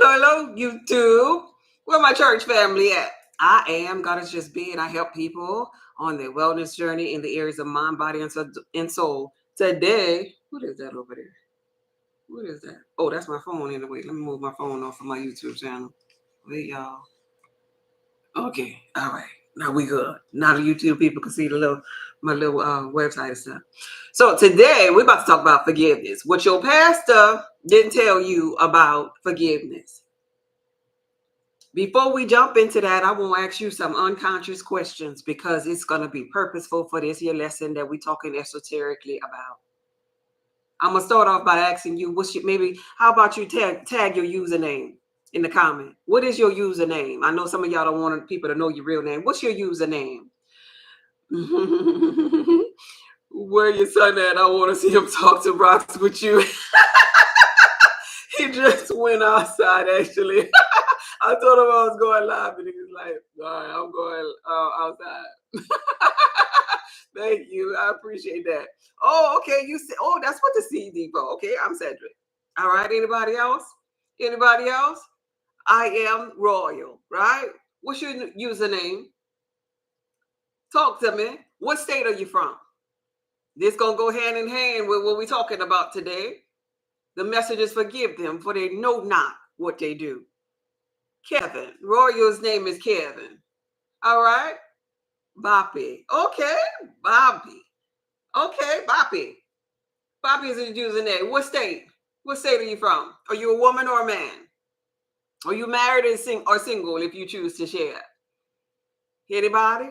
hello, YouTube. Where my church family at? I am God is just being. I help people on their wellness journey in the areas of mind, body, and soul. Today, what is that over there? What is that? Oh, that's my phone anyway. Let me move my phone off of my YouTube channel. Wait, y'all. Okay, all right. Now we good. Now the YouTube people can see my little website and stuff. So today we're about to talk about forgiveness. What your pastor didn't tell you about forgiveness. Before we jump into that, I want to ask you some unconscious questions because it's going to be purposeful for this year lesson that we're talking esoterically about. I'm going to start off by asking you, how about you tag your username in the comment? What is your username? I know some of y'all don't want people to know your real name. What's your username? Where your son at? I want to see him talk to Rox with you. He just went outside, actually. I told him I was going live, and he was like, all right, I'm going outside. Thank you. I appreciate that. Oh, okay. You said, oh, that's what the CD for. Okay, I'm Cedric. All right. Anybody else? Anybody else? I am Royal, right? What's your username? Talk to me. What state are you from? This going to go hand in hand with what we're talking about today. The message is forgive them, for they know not what they do. Kevin. Royal's name is Kevin. All right. Boppy. Okay. Bobby. Okay. Boppy. Boppy is a username. What state? What state are you from? Are you a woman or a man? Are you married or single if you choose to share? Anybody?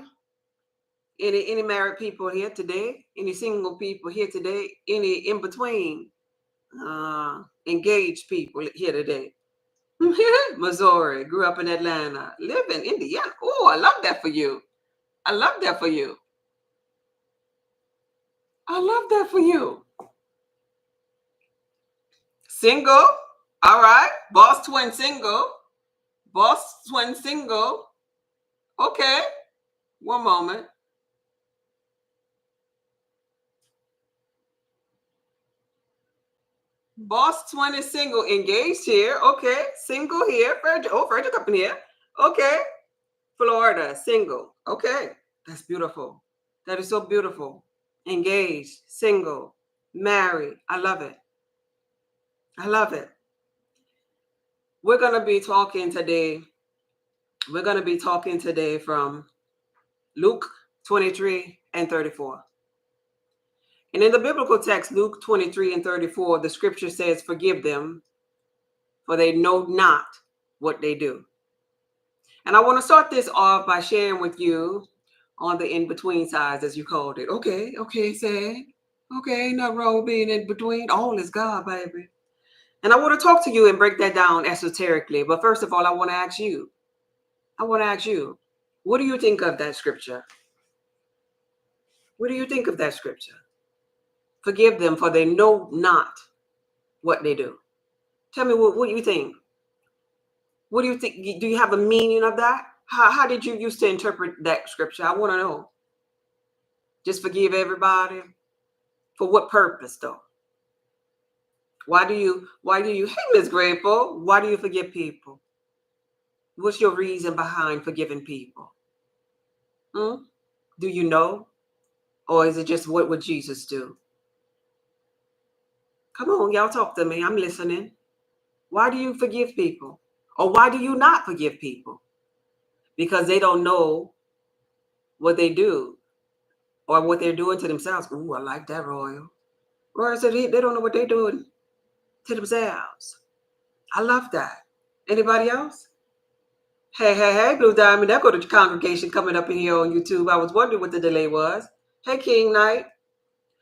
Any married people here today? Any single people here today? Any in between engaged people here today? Missouri, grew up in Atlanta, live in Indiana. Oh, I love that for you. I love that for you. I love that for you. Single. All right. Boss twin single. Boss twin single. Okay. One moment. Boss twin is single. Engaged here. Okay. Single here. Frederick up in here. Okay. Florida. Single. Okay. That's beautiful. That is so beautiful. Engaged. Single. Married. I love it. I love it. We're going to be talking today. We're going to be talking today from Luke 23 and 34. And in the biblical text, Luke 23 and 34, the scripture says, forgive them, for they know not what they do. And I want to start this off by sharing with you on the in-between sides, as you called it. Okay, say, okay, nothing wrong with being in between. All is God, baby. And I want to talk to you and break that down esoterically. But first of all, I want to ask you, what do you think of that scripture? What do you think of that scripture? Forgive them, for they know not what they do. Tell me, what do you think? What do you think? Do you have a meaning of that? How did you used to interpret that scripture? I want to know. Just forgive everybody? For what purpose, though? Why do you, hey, Miss Grateful, why do you forgive people? What's your reason behind forgiving people? Do you know? Or is it just what would Jesus do? Come on, y'all talk to me. I'm listening. Why do you forgive people? Or why do you not forgive people? Because they don't know what they do or what they're doing to themselves. Ooh, I like that, Royal. Royal said they don't know what they're doing to themselves. I love that. Anybody else? Hey, Blue Diamond. There go the congregation coming up in here on YouTube. I was wondering what the delay was. Hey, King Knight.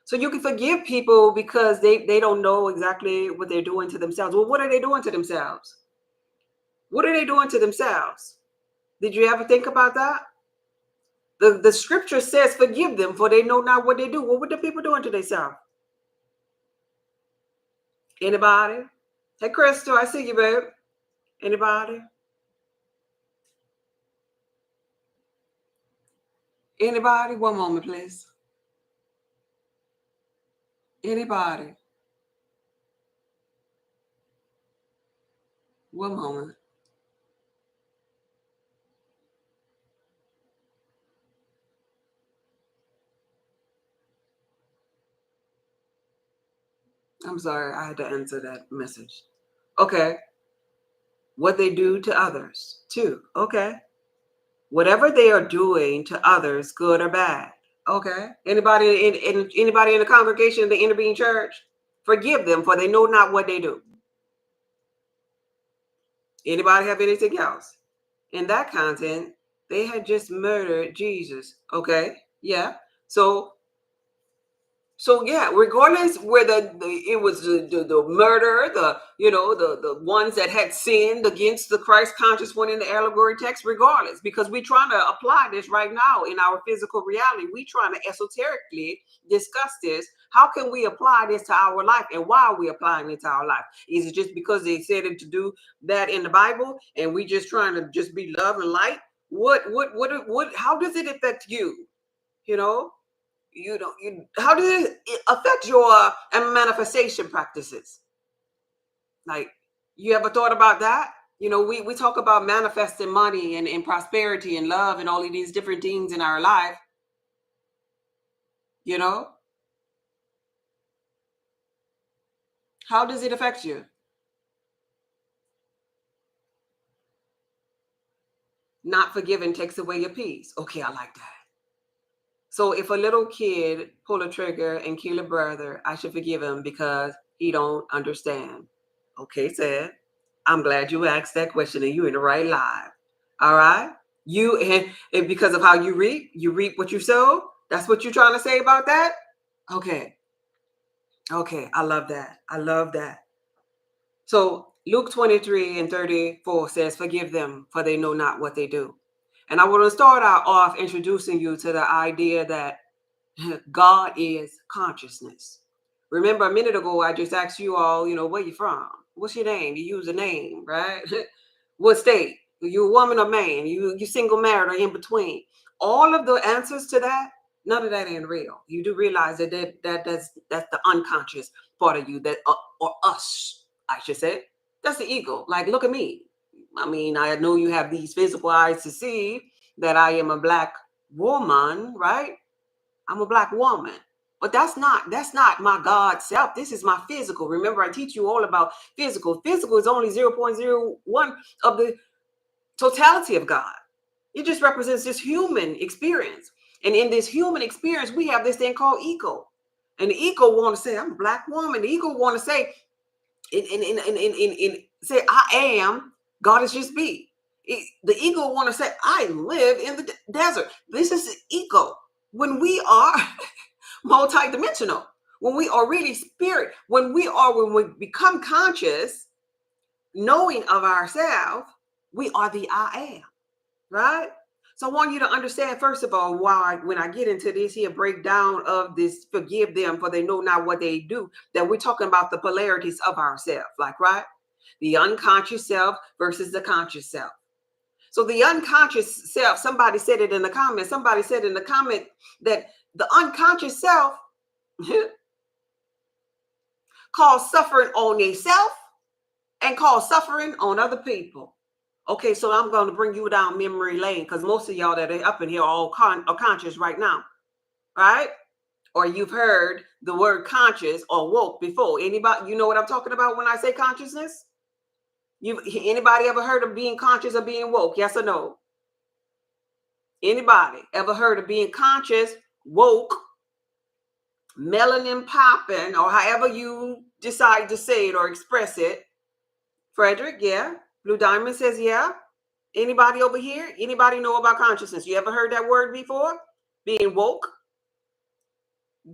So you can forgive people because they don't know exactly what they're doing to themselves. Well, what are they doing to themselves? What are they doing to themselves? Did you ever think about that? The scripture says, forgive them, for they know not what they do. Well, what are people doing to themselves? Anybody? Hey, Crystal, I see you, babe. Anybody? Anybody? One moment, please. Anybody? One moment. I'm sorry, I had to answer that message. Okay. What they do to others, too. Okay. Whatever they are doing to others, good or bad. Okay. Anybody anybody in the congregation of the interbeing church? Forgive them, for they know not what they do. Anybody have anything else? In that content, they had just murdered Jesus. Okay. Yeah. So yeah, regardless whether it was the murder, the ones that had sinned against the Christ conscious one in the allegory text, regardless, because we're trying to apply this right now in our physical reality. We trying to esoterically discuss this. How can we apply this to our life, and why are we applying it to our life? Is it just because they said it to do that in the Bible, and we just trying to just be love and light? What? How does it affect you? You know, how does it affect your manifestation practices? Like, you ever thought about that? We talk about manifesting money and prosperity and love and all of these different things in our life. you know how does it affect you? Not forgiving takes away your peace. Okay, I like that. So if a little kid pull a trigger and kill a brother, I should forgive him because he don't understand. Okay, said. I'm glad you asked that question, and you in the right live. All right. And because of how you reap what you sow. That's what you're trying to say about that? Okay. Okay. I love that. I love that. So Luke 23:34 says, forgive them, for they know not what they do. And I want to start out off introducing you to the idea that God is consciousness. Remember a minute ago, I just asked you all, where you from? What's your name? You use a name, right? What state? You a woman or man? You single, married, or in between? All of the answers to that, none of that ain't real. You do realize that's the unconscious part of you, that or us, I should say. That's the ego. Like, look at me. I mean, I know you have these physical eyes to see that I am a black woman, right? I'm a black woman. But that's not my God self. This is my physical. Remember, I teach you all about physical. Physical is only 0.01 of the totality of God. It just represents this human experience. And in this human experience, we have this thing called ego. And the ego want to say, I'm a black woman. The ego want to say, say, I am, God is just be. The ego want to say, I live in the desert. This is the ego. When we are multidimensional, when we are really spirit, when we become conscious, knowing of ourselves, we are the I am, right? So I want you to understand, first of all, why when I get into this here breakdown of this, forgive them for they know not what they do, that we're talking about the polarities of ourselves, like, right? The unconscious self versus the conscious self. So the unconscious self, somebody said it in the comment, that the unconscious self cause suffering on yourself and cause suffering on other people. Okay, so I'm going to bring you down memory lane, because most of y'all that are up in here are conscious right now, right? Or you've heard the word conscious or woke before. Anybody, you know what I'm talking about when I say consciousness? Anybody ever heard of being conscious or being woke? Yes or no? Anybody ever heard of being conscious, woke, melanin popping, or however you decide to say it or express it? Frederick, yeah. Blue Diamond says, yeah. Anybody over here? Anybody know about consciousness? You ever heard that word before? Being woke?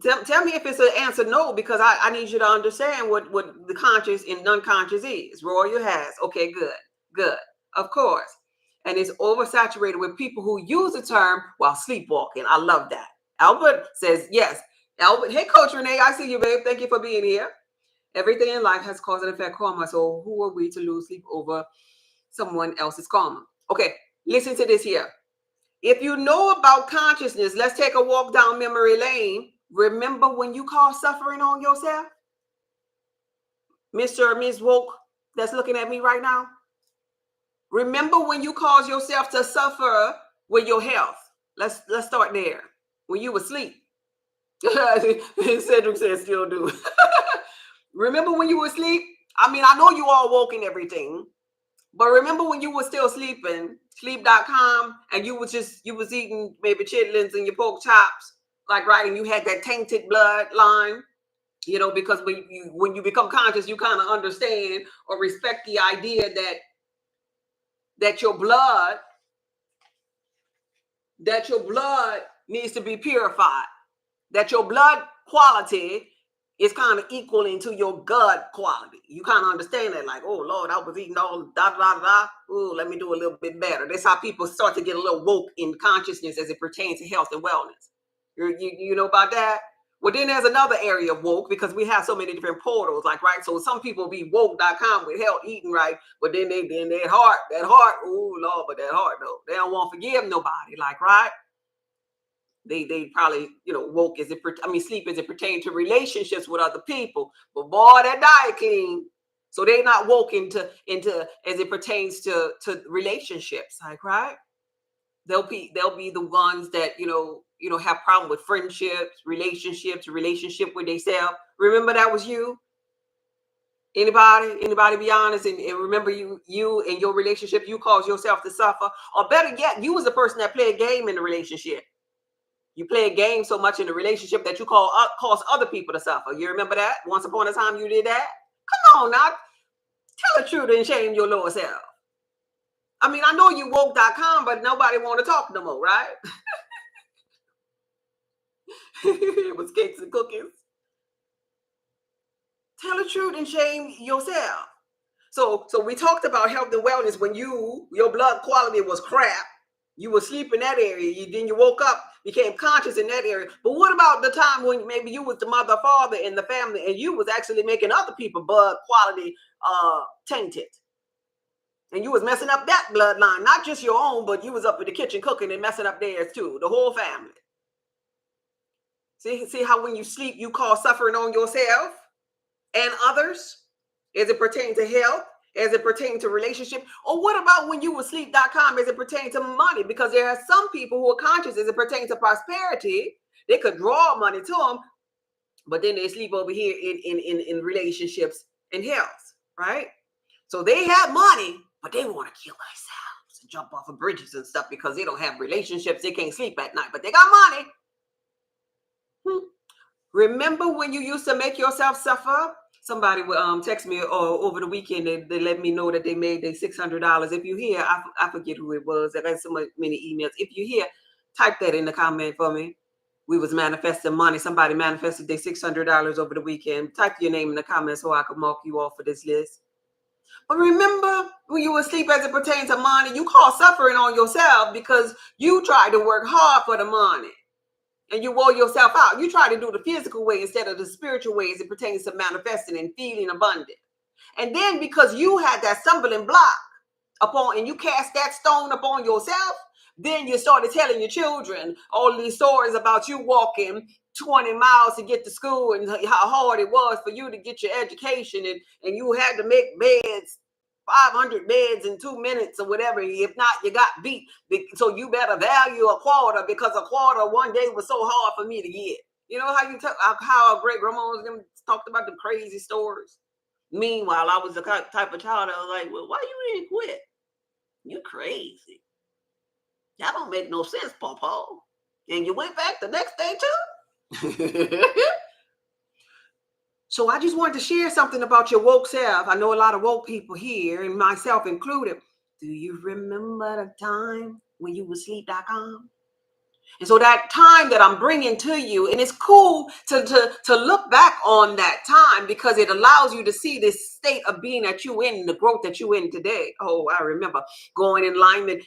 Tell me if it's an answer no, because I need you to understand what the conscious and unconscious is. Royal has. Okay, good. Of course. And it's oversaturated with people who use the term while sleepwalking. I love that. Albert says, yes. Albert, hey, Coach Renee, I see you, babe. Thank you for being here. Everything in life has cause and effect karma. So who are we to lose sleep over someone else's karma? Okay, listen to this here. If you know about consciousness, let's take a walk down memory lane. Remember when you cause suffering on yourself? Mr. or Ms. Woke that's looking at me right now? Remember when you caused yourself to suffer with your health. Let's start there. When you were asleep. Cedric said still do. Remember when you were asleep? I mean, I know you all woke and everything, but remember when you were still sleeping, sleep.com, and you was eating maybe chitlins and your pork chops, like, right, and you had that tainted bloodline, because when you become conscious, you kind of understand or respect the idea that your blood needs to be purified, that your blood quality is kind of equaling to your gut quality. You kind of understand that, like, oh Lord, I was eating all da da da. Oh, let me do a little bit better. That's how people start to get a little woke in consciousness as it pertains to health and wellness. You know about that? Well, then there's another area of woke, because we have so many different portals, like, right? So some people be woke.com with health eating, right? But then that heart, oh Lord, but that heart though, they don't want to forgive nobody, like, right? They probably, woke sleep as it pertains to relationships with other people. But boy, that diet clean. So they not woke into as it pertains to relationships, like, right? They'll be the ones that have problem with friendships, relationship with themselves. Remember that was you. Anybody be honest and remember you and your relationship, you caused yourself to suffer, or better yet, you was the person that played a game in the relationship. You play a game so much in the relationship that you cause other people to suffer. You remember that? Once upon a time you did that? Come on now. Tell the truth and shame your lower self. I mean, I know you woke.com, but nobody want to talk no more, right? It was cakes and cookies. Tell the truth and shame yourself. So we talked about health and wellness when your blood quality was crap. You were asleep in that area. Then you woke up, became conscious in that area. But what about the time when maybe you was the mother, father in the family, and you was actually making other people blood quality tainted, and you was messing up that bloodline, not just your own, but you was up in the kitchen cooking and messing up theirs too, the whole family. See how when you sleep, you cause suffering on yourself and others as it pertains to health, as it pertains to relationship. Or what about when you were sleep.com as it pertains to money? Because there are some people who are conscious as it pertains to prosperity. They could draw money to them, but then they sleep over here in relationships and health, right? So they have money, but they want to kill themselves and jump off of bridges and stuff because they don't have relationships. They can't sleep at night, but they got money. Remember when you used to make yourself suffer? Somebody would text me over the weekend. They let me know that they made their $600. If you hear, I forget who it was. I got so many emails. If you hear, type that in the comment for me. We was manifesting money. Somebody manifested their $600 over the weekend. Type your name in the comments so I can mark you off for this list. But remember when you were asleep as it pertains to money, you caused suffering on yourself because you tried to work hard for the money. And you wore yourself out. You try to do the physical way instead of the spiritual way as it pertains to manifesting and feeling abundant. And then because you had that stumbling block and you cast that stone upon yourself, then you started telling your children all these stories about you walking 20 miles to get to school and how hard it was for you to get your education, and you had to make beds, 500 beds in 2 minutes or whatever. If not, you got beat. So you better value a quarter because a quarter one day was so hard for me to get. You know how our great grandmas talked about the crazy stories. Meanwhile, I was the type of child that was like, well, why you didn't quit? You crazy. That don't make no sense, Pawpaw. And you went back the next day too? So I just wanted to share something about your woke self. I know a lot of woke people here, and myself included. Do you remember the time when you was sleep.com? And so that time that I'm bringing to you, and it's cool to look back on that time because it allows you to see this state of being that you in, the growth that you in today. Oh, I remember going in alignment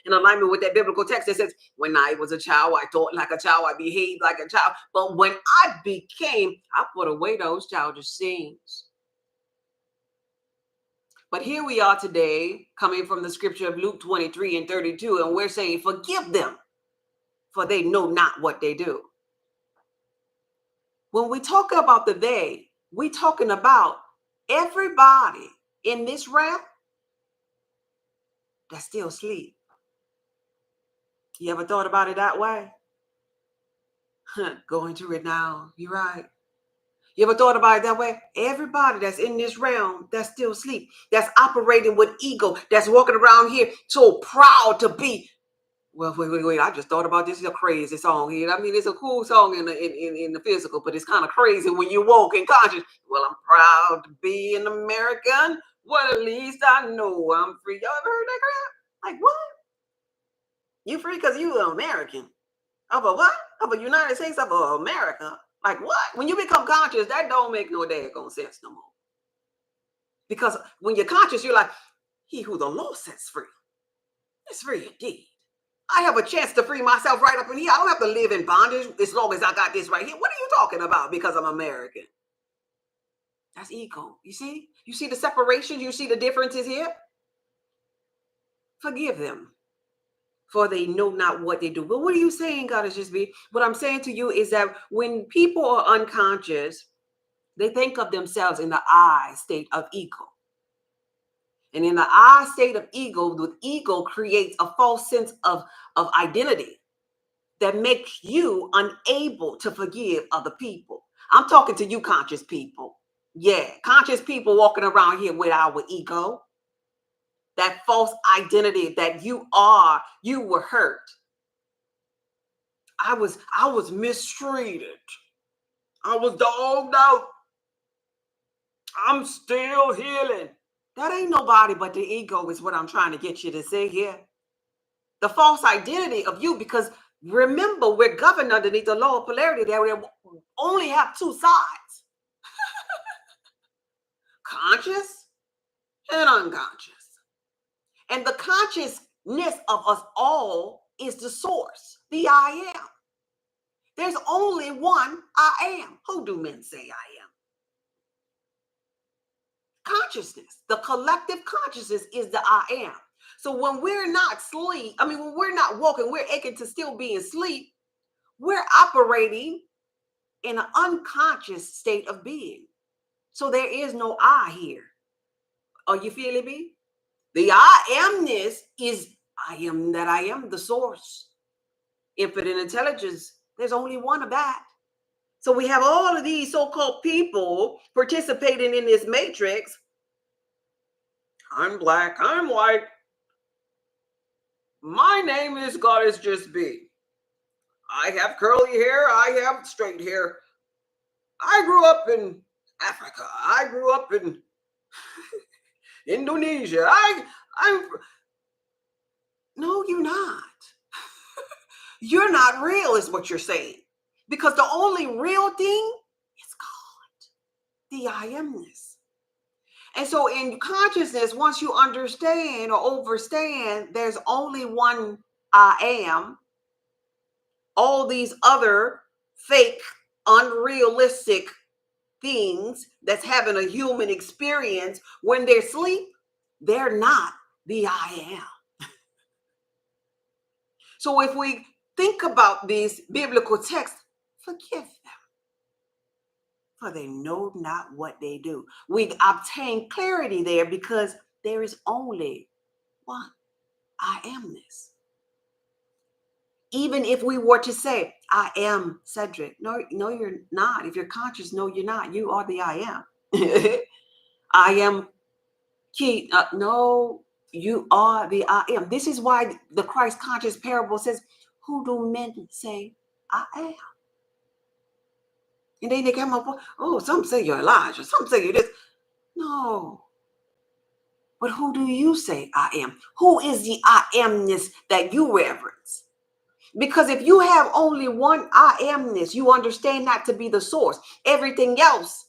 with that biblical text that says, when I was a child, I thought like a child, I behaved like a child. But when I put away those childish sins. But here we are today, coming from the scripture of Luke 23:32, and we're saying, forgive them, for they know not what they do. When we talk about the they, we talking about everybody in this realm that still sleep. You ever thought about it that way? Go into it now. You're right. You ever thought about it that way? Everybody that's in this realm that's still asleep, that's operating with ego, that's walking around here so proud to be. Well, wait. I just thought about this. Is a crazy song here. I mean, it's a cool song in the physical, but it's kind of crazy when you woke in conscious. Well, I'm proud to be an American. Well, at least I know I'm free. Y'all ever heard that crap? Like, what? You free because you an American. Of a what? Of a United States of America. Like what? When you become conscious, that don't make no daggone sense no more. Because when you're conscious, you're like, he who the law sets free is free indeed. I have a chance to free myself right up in here. I don't have to live in bondage as long as I got this right here. What are you talking about? Because I'm American. That's ego. You see? You see the separation? You see the differences here? Forgive them, for they know not what they do. But what are you saying, God? Is just be. What I'm saying to you is that when people are unconscious, they think of themselves in the I state of ego. And in the I state of ego, the ego creates a false sense of identity that makes you unable to forgive other people. I'm talking to you conscious people. Yeah, conscious people walking around here with our ego. That false identity that you were hurt. I was mistreated. I was dogged out. I'm still healing. That ain't nobody but the ego is what I'm trying to get you to say here. The false identity of you, because remember, we're governed underneath the law of polarity that we only have two sides. Conscious and unconscious. And the consciousness of us all is the source, the I am. There's only one I am. Who do men say I am? Consciousness. The collective consciousness is the I am. So when we're not when we're not walking, we're aching to still be in sleep, we're operating in an unconscious state of being. So there is no I here. Are you feeling me? The I amness is I am that I am, the source. Infinite intelligence. There's only one of that. So we have all of these so-called people participating in this matrix. I'm black, I'm white. My name is Goddess Just Be. I have curly hair, I have straight hair. I grew up in Africa. I grew up in Indonesia. I'm No, you're not. You're not real, is what you're saying. Because the only real thing is God, the I amness. And so in consciousness, once you understand or overstand, there's only one I am. All these other fake, unrealistic things that's having a human experience when they're asleep, they're not the I am. So if we think about these biblical texts, forgive them, for they know not what they do. We obtain clarity there because there is only one I amness. Even if we were to say, I am Cedric. No, you're not. If you're conscious, no, you're not. You are the I am. I am Keith. No, you are the I am. This is why the Christ conscious parable says, who do men say I am? And then they come up, some say you're Elijah. Some say you're this. No. But who do you say I am? Who is the I amness that you reverence? Because if you have only one I amness, you understand that to be the source. Everything else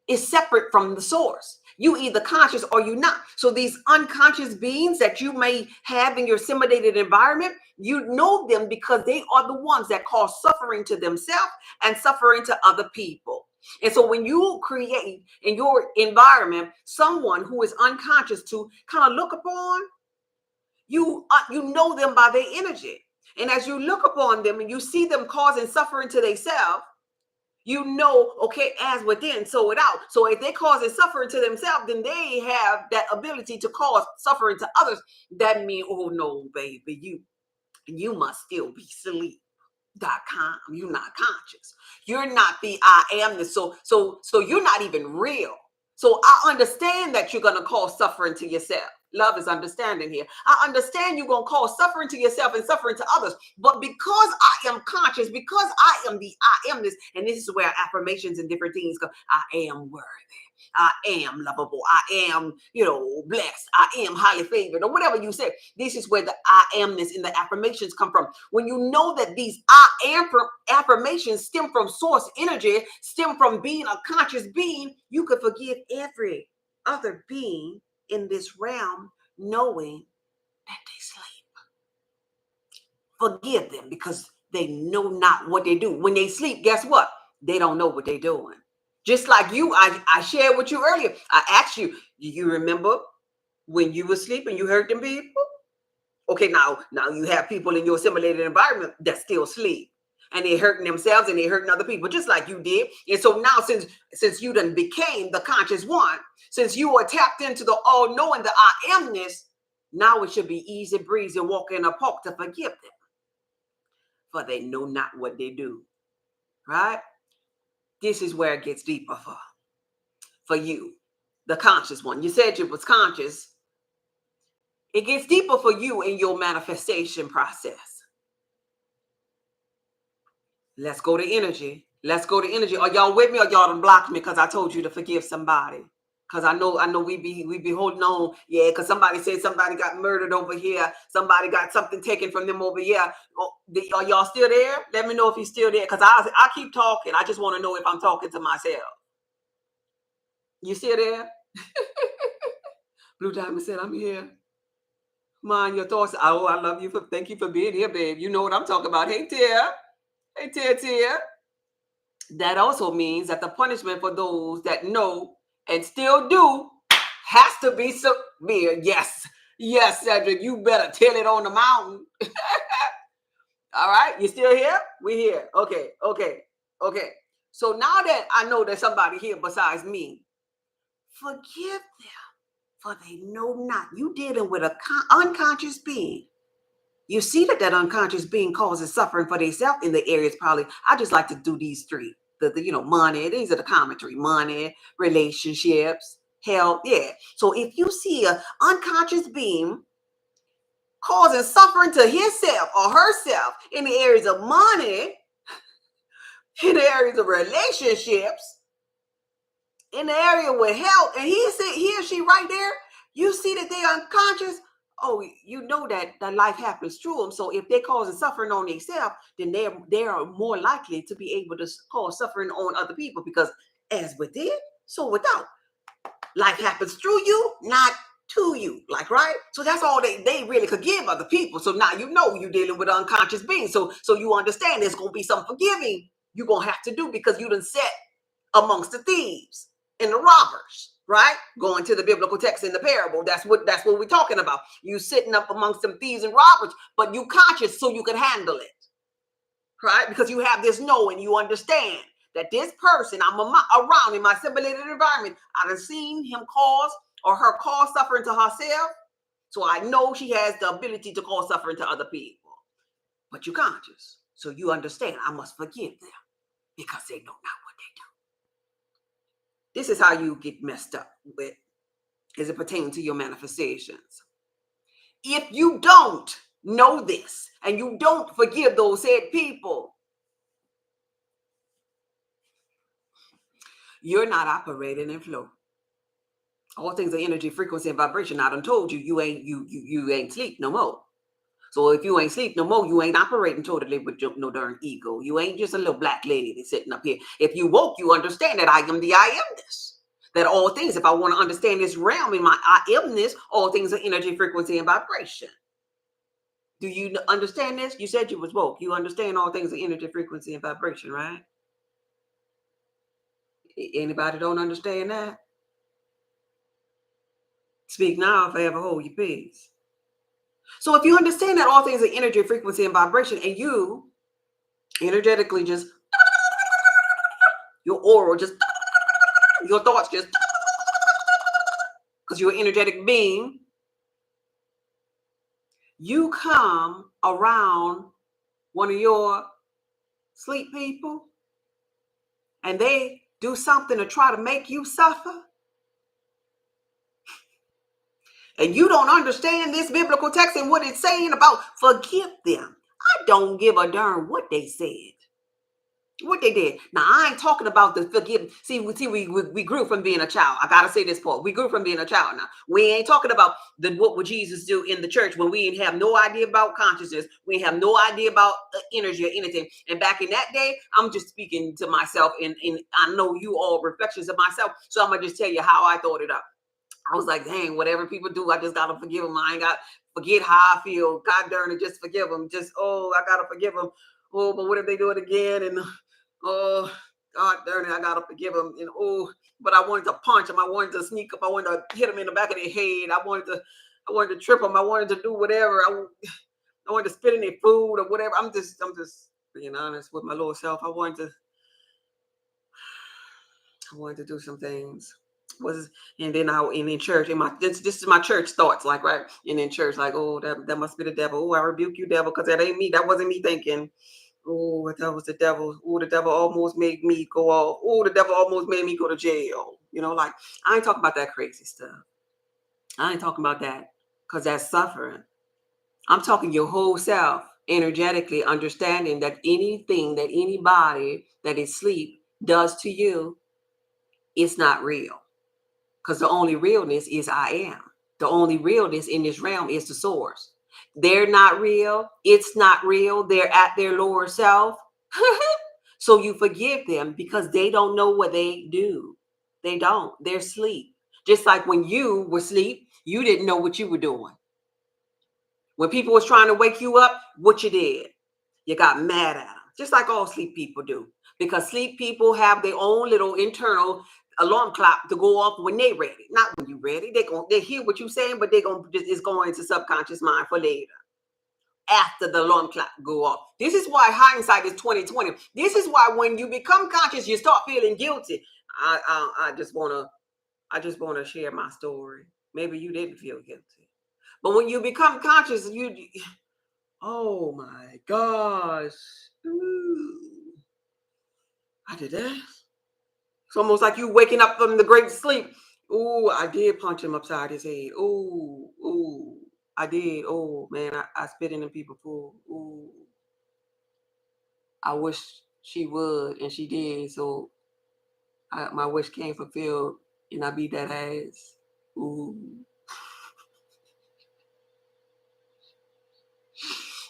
is separate from the source. You either conscious or you not. So these unconscious beings that you may have in your simulated environment, you know them because they are the ones that cause suffering to themselves and suffering to other people. And so when you create in your environment someone who is unconscious to kind of look upon, you know them by their energy. And as you look upon them and you see them causing suffering to themselves, You know, okay, as within, so without. So if they cause suffering to themselves, then they have that ability to cause suffering to others. That means, oh no, baby, you must still be asleep.com. You're not conscious. You're not the I amness. So you're not even real. So I understand that you're gonna cause suffering to yourself. Love is understanding here. I understand you're gonna cause suffering to yourself and suffering to others. But because I am conscious, because I am the I amness, and this is where affirmations and different things go. I am worthy. I am lovable. I am, blessed. I am highly favored, or whatever you say. This is where the I amness in the affirmations come from. When you know that these I am affirmations stem from source energy, stem from being a conscious being, you could forgive every other being in this realm, knowing that they sleep. Forgive them because they know not what they do. When they sleep, guess what? They don't know what they're doing. Just like you, I shared with you earlier. I asked you, do you remember when you were sleeping, you hurt them people? Okay, now you have people in your assimilated environment that still sleep. And they're hurting themselves and they're hurting other people, just like you did. And so now, since you done became the conscious one, since you are tapped into the all-knowing, the I amness, now it should be easy breezy walking in a park to forgive them. For they know not what they do. Right? This is where it gets deeper for you, the conscious one. You said you was conscious. It gets deeper for you in your manifestation process. Let's go to energy. Let's go to energy. Are y'all with me, or y'all done blocked me because I told you to forgive somebody? Because I know we be holding on. Yeah, because somebody said somebody got murdered over here. Somebody got something taken from them over here. Are y'all still there? Let me know if you're still there. Because I keep talking. I just want to know if I'm talking to myself. You still there? Blue Diamond said, I'm here. Mind your thoughts. Oh, I love you. Thank you for being here, babe. You know what I'm talking about. Hey, Tia. Hey, Tia. That also means that the punishment for those that know and still do has to be severe. Yes, Cedric, you better tell it on the mountain. All right, you still here? We here. Okay. So now that I know there's somebody here besides me, forgive them, for they know not. You dealing with an unconscious being. You see that unconscious being causes suffering for themselves in the areas probably. I just like to do these three. The money. These are the commentary. Money, relationships, health. Yeah. So if you see an unconscious being causing suffering to himself or herself in the areas of money, in the areas of relationships, in the area with health, and he or she right there, you see that they're unconscious. Oh, you know that life happens through them. So if they're causing suffering on themselves, then they are more likely to be able to cause suffering on other people, because as within, so without. Life happens through you, not to you. Like, right? So that's all they really could give other people. So now you know you're dealing with unconscious beings. So you understand there's gonna be some forgiving you're gonna have to do, because you done set amongst the thieves and the robbers, right? Going to the biblical text in the parable. That's what we're talking about. You sitting up amongst some thieves and robbers, but you conscious so you can handle it, right? Because you have this knowing, you understand that this person I'm around in my simulated environment, I done seen him cause or her cause suffering to herself. So I know she has the ability to cause suffering to other people. But you conscious. So you understand I must forgive them because they know not what they do. This is how you get messed up with as it pertains to your manifestations. If you don't know this and you don't forgive those said people, you're not operating in flow. All things are energy, frequency, and vibration. I done told you, you ain't sleep no more. So if you ain't sleep no more, you ain't operating totally with no darn ego. You ain't just a little black lady that's sitting up here. If you woke, you understand that I am the I amness. That all things, if I want to understand this realm in my I amness, all things are energy, frequency, and vibration. Do you understand this? You said you was woke. You understand all things are energy, frequency, and vibration, right? Anybody don't understand that? Speak now, forever hold your peace. So if you understand that all things are energy, frequency, and vibration, and you energetically just aura just, your thoughts just, because you're an energetic being, you come around one of your sleep people and they do something to try to make you suffer, and you don't understand this biblical text and what it's saying about forgive them. I don't give a darn what they said, what they did. Now, I ain't talking about the forgive. We grew from being a child. I gotta say this part. We grew from being a child. Now, we ain't talking about what would Jesus do in the church when we didn't have no idea about consciousness. We have no idea about energy or anything. And back in that day, I'm just speaking to myself, and I know you all reflections of myself. So I'm gonna just tell you how I thought it up. I was like, dang, whatever people do, I just gotta forgive them. I ain't got forget how I feel. God darn it, just forgive them. Just I gotta forgive them. Oh, but what if they do it again? And oh, God darn it, I gotta forgive them. And but I wanted to punch them. I wanted to sneak up. I wanted to hit them in the back of their head. I wanted to trip them. I wanted to do whatever. I wanted to spit in their food or whatever. I'm just being honest with my lower self. I wanted to do some things. And then in church, this is my church thoughts, like, right, and in church, like, oh, that must be the devil. Oh, I rebuke you, devil, because that ain't me. That wasn't me thinking. Oh, that was the devil. Oh, the devil almost made me go off. Oh, the devil almost made me go to jail. Like, I ain't talking about that crazy stuff. I ain't talking about that, because that's suffering. I'm talking your whole self energetically understanding that anything that anybody that is asleep does to you, it's not real. Because the only realness is I am. The only realness in this realm is the source. They're not real. It's not real. They're at their lower self. So you forgive them because they don't know what they do. They don't. They're asleep. Just like when you were asleep, you didn't know what you were doing. When people was trying to wake you up, what you did? You got mad at them. Just like all sleep people do. Because sleep people have their own little internal alarm clock to go off when they ready, not when you ready. They hear what you're saying, but it's going into subconscious mind for later, after the alarm clock go off. This is why hindsight is 2020. This is why when you become conscious, you start feeling guilty. I just wanna share my story. Maybe you didn't feel guilty, but when you become conscious, oh my gosh, I did that. It's almost like you waking up from the great sleep. Ooh, I did punch him upside his head. Ooh, I did. Oh man, I spit in them people food. Ooh, I wish she would, and she did. So my wish came fulfilled, and I beat that ass. Ooh.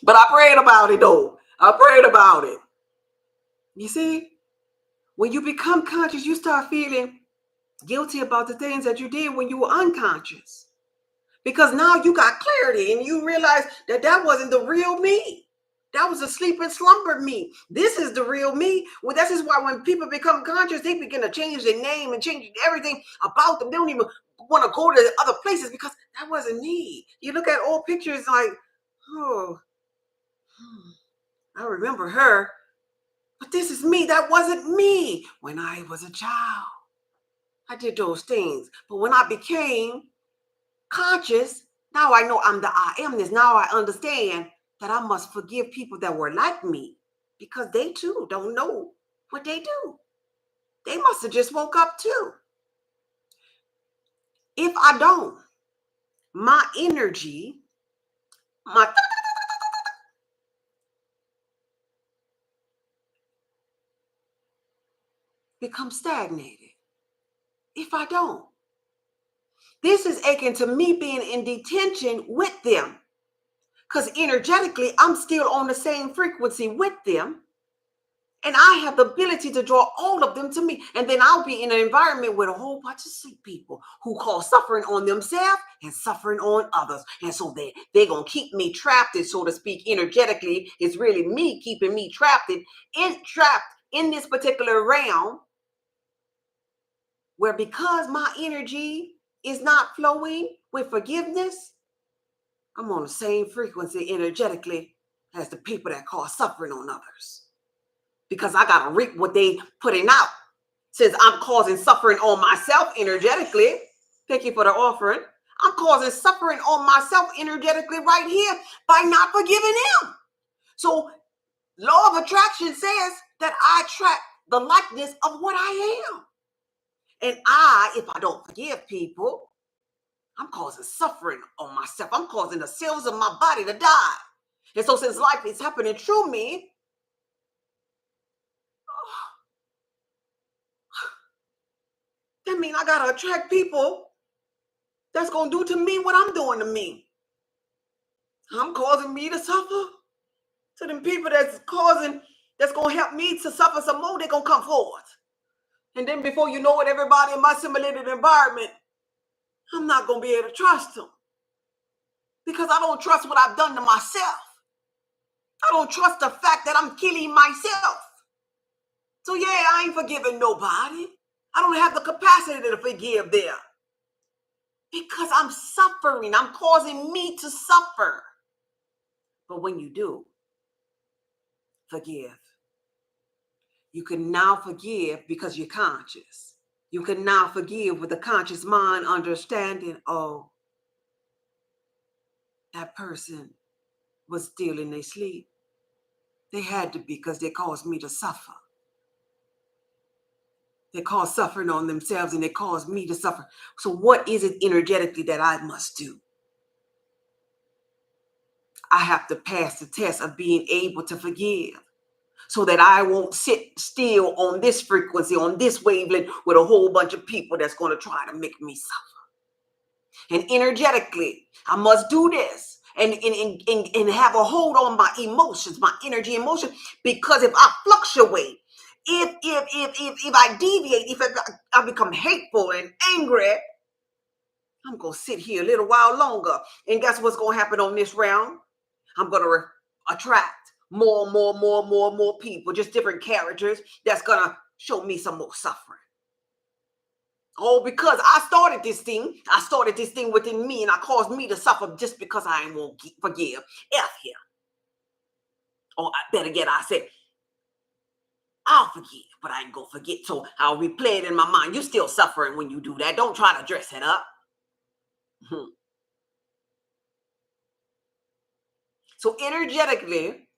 But I prayed about it though. I prayed about it. You see, when you become conscious, you start feeling guilty about the things that you did when you were unconscious. Because now you got clarity and you realize that wasn't the real me. That was a sleep and slumber me. This is the real me. Well, this is why when people become conscious, they begin to change their name and change everything about them. They don't even want to go to other places because that wasn't me. You look at old pictures like, oh, I remember her, but this is me. That wasn't me when I was a child. I did those things. But when I became conscious, now I know I'm the I amness. Now I understand that I must forgive people that were like me because they too don't know what they do. They must have just woke up too. If I don't, my energy, my becomes stagnated. If I don't, this is akin to me being in detention with them because energetically I'm still on the same frequency with them. And I have the ability to draw all of them to me. And then I'll be in an environment with a whole bunch of sleep people who cause suffering on themselves and suffering on others. And so they're going to keep me trapped, so to speak, energetically. It's really me keeping me trapped in this particular realm where because my energy is not flowing with forgiveness, I'm on the same frequency energetically as the people that cause suffering on others. Because I got to reap what they putting out. Since I'm causing suffering on myself energetically, thank you for the offering. I'm causing suffering on myself energetically right here by not forgiving him. So law of attraction says that I attract the likeness of what I am. And if I don't forgive people, I'm causing suffering on myself. I'm causing the cells of my body to die. And so since life is happening through me, that means I gotta attract people that's gonna do to me what I'm doing to me. I'm causing me to suffer. To them people that's gonna help me to suffer some more, they're gonna come forward. And then before you know it, everybody in my simulated environment, I'm not gonna be able to trust them. Because I don't trust what I've done to myself. I don't trust the fact that I'm killing myself. So yeah, I ain't forgiving nobody. I don't have the capacity to forgive them. Because I'm suffering. I'm causing me to suffer. But when you do forgive, you can now forgive because you're conscious. You can now forgive with a conscious mind understanding, oh, that person was still in their sleep. They had to be because they caused me to suffer. They caused suffering on themselves and they caused me to suffer. So what is it energetically that I must do? I have to pass the test of being able to forgive so that I won't sit still on this frequency, on this wavelength with a whole bunch of people that's going to try to make me suffer. And energetically, I must do this and have a hold on my emotions, my energy, emotion, because if I fluctuate, if I deviate, if I become hateful and angry, I'm going to sit here a little while longer. And guess what's going to happen on this round? I'm going to attract more people, just different characters that's going to show me some more suffering. Oh, because I started this thing within me and I caused me to suffer just because I ain't won't forgive. F here. Or better yet, I said, I'll forgive, but I ain't gonna forget. So I'll replay it in my mind. You're still suffering when you do that. Don't try to dress it up. So energetically,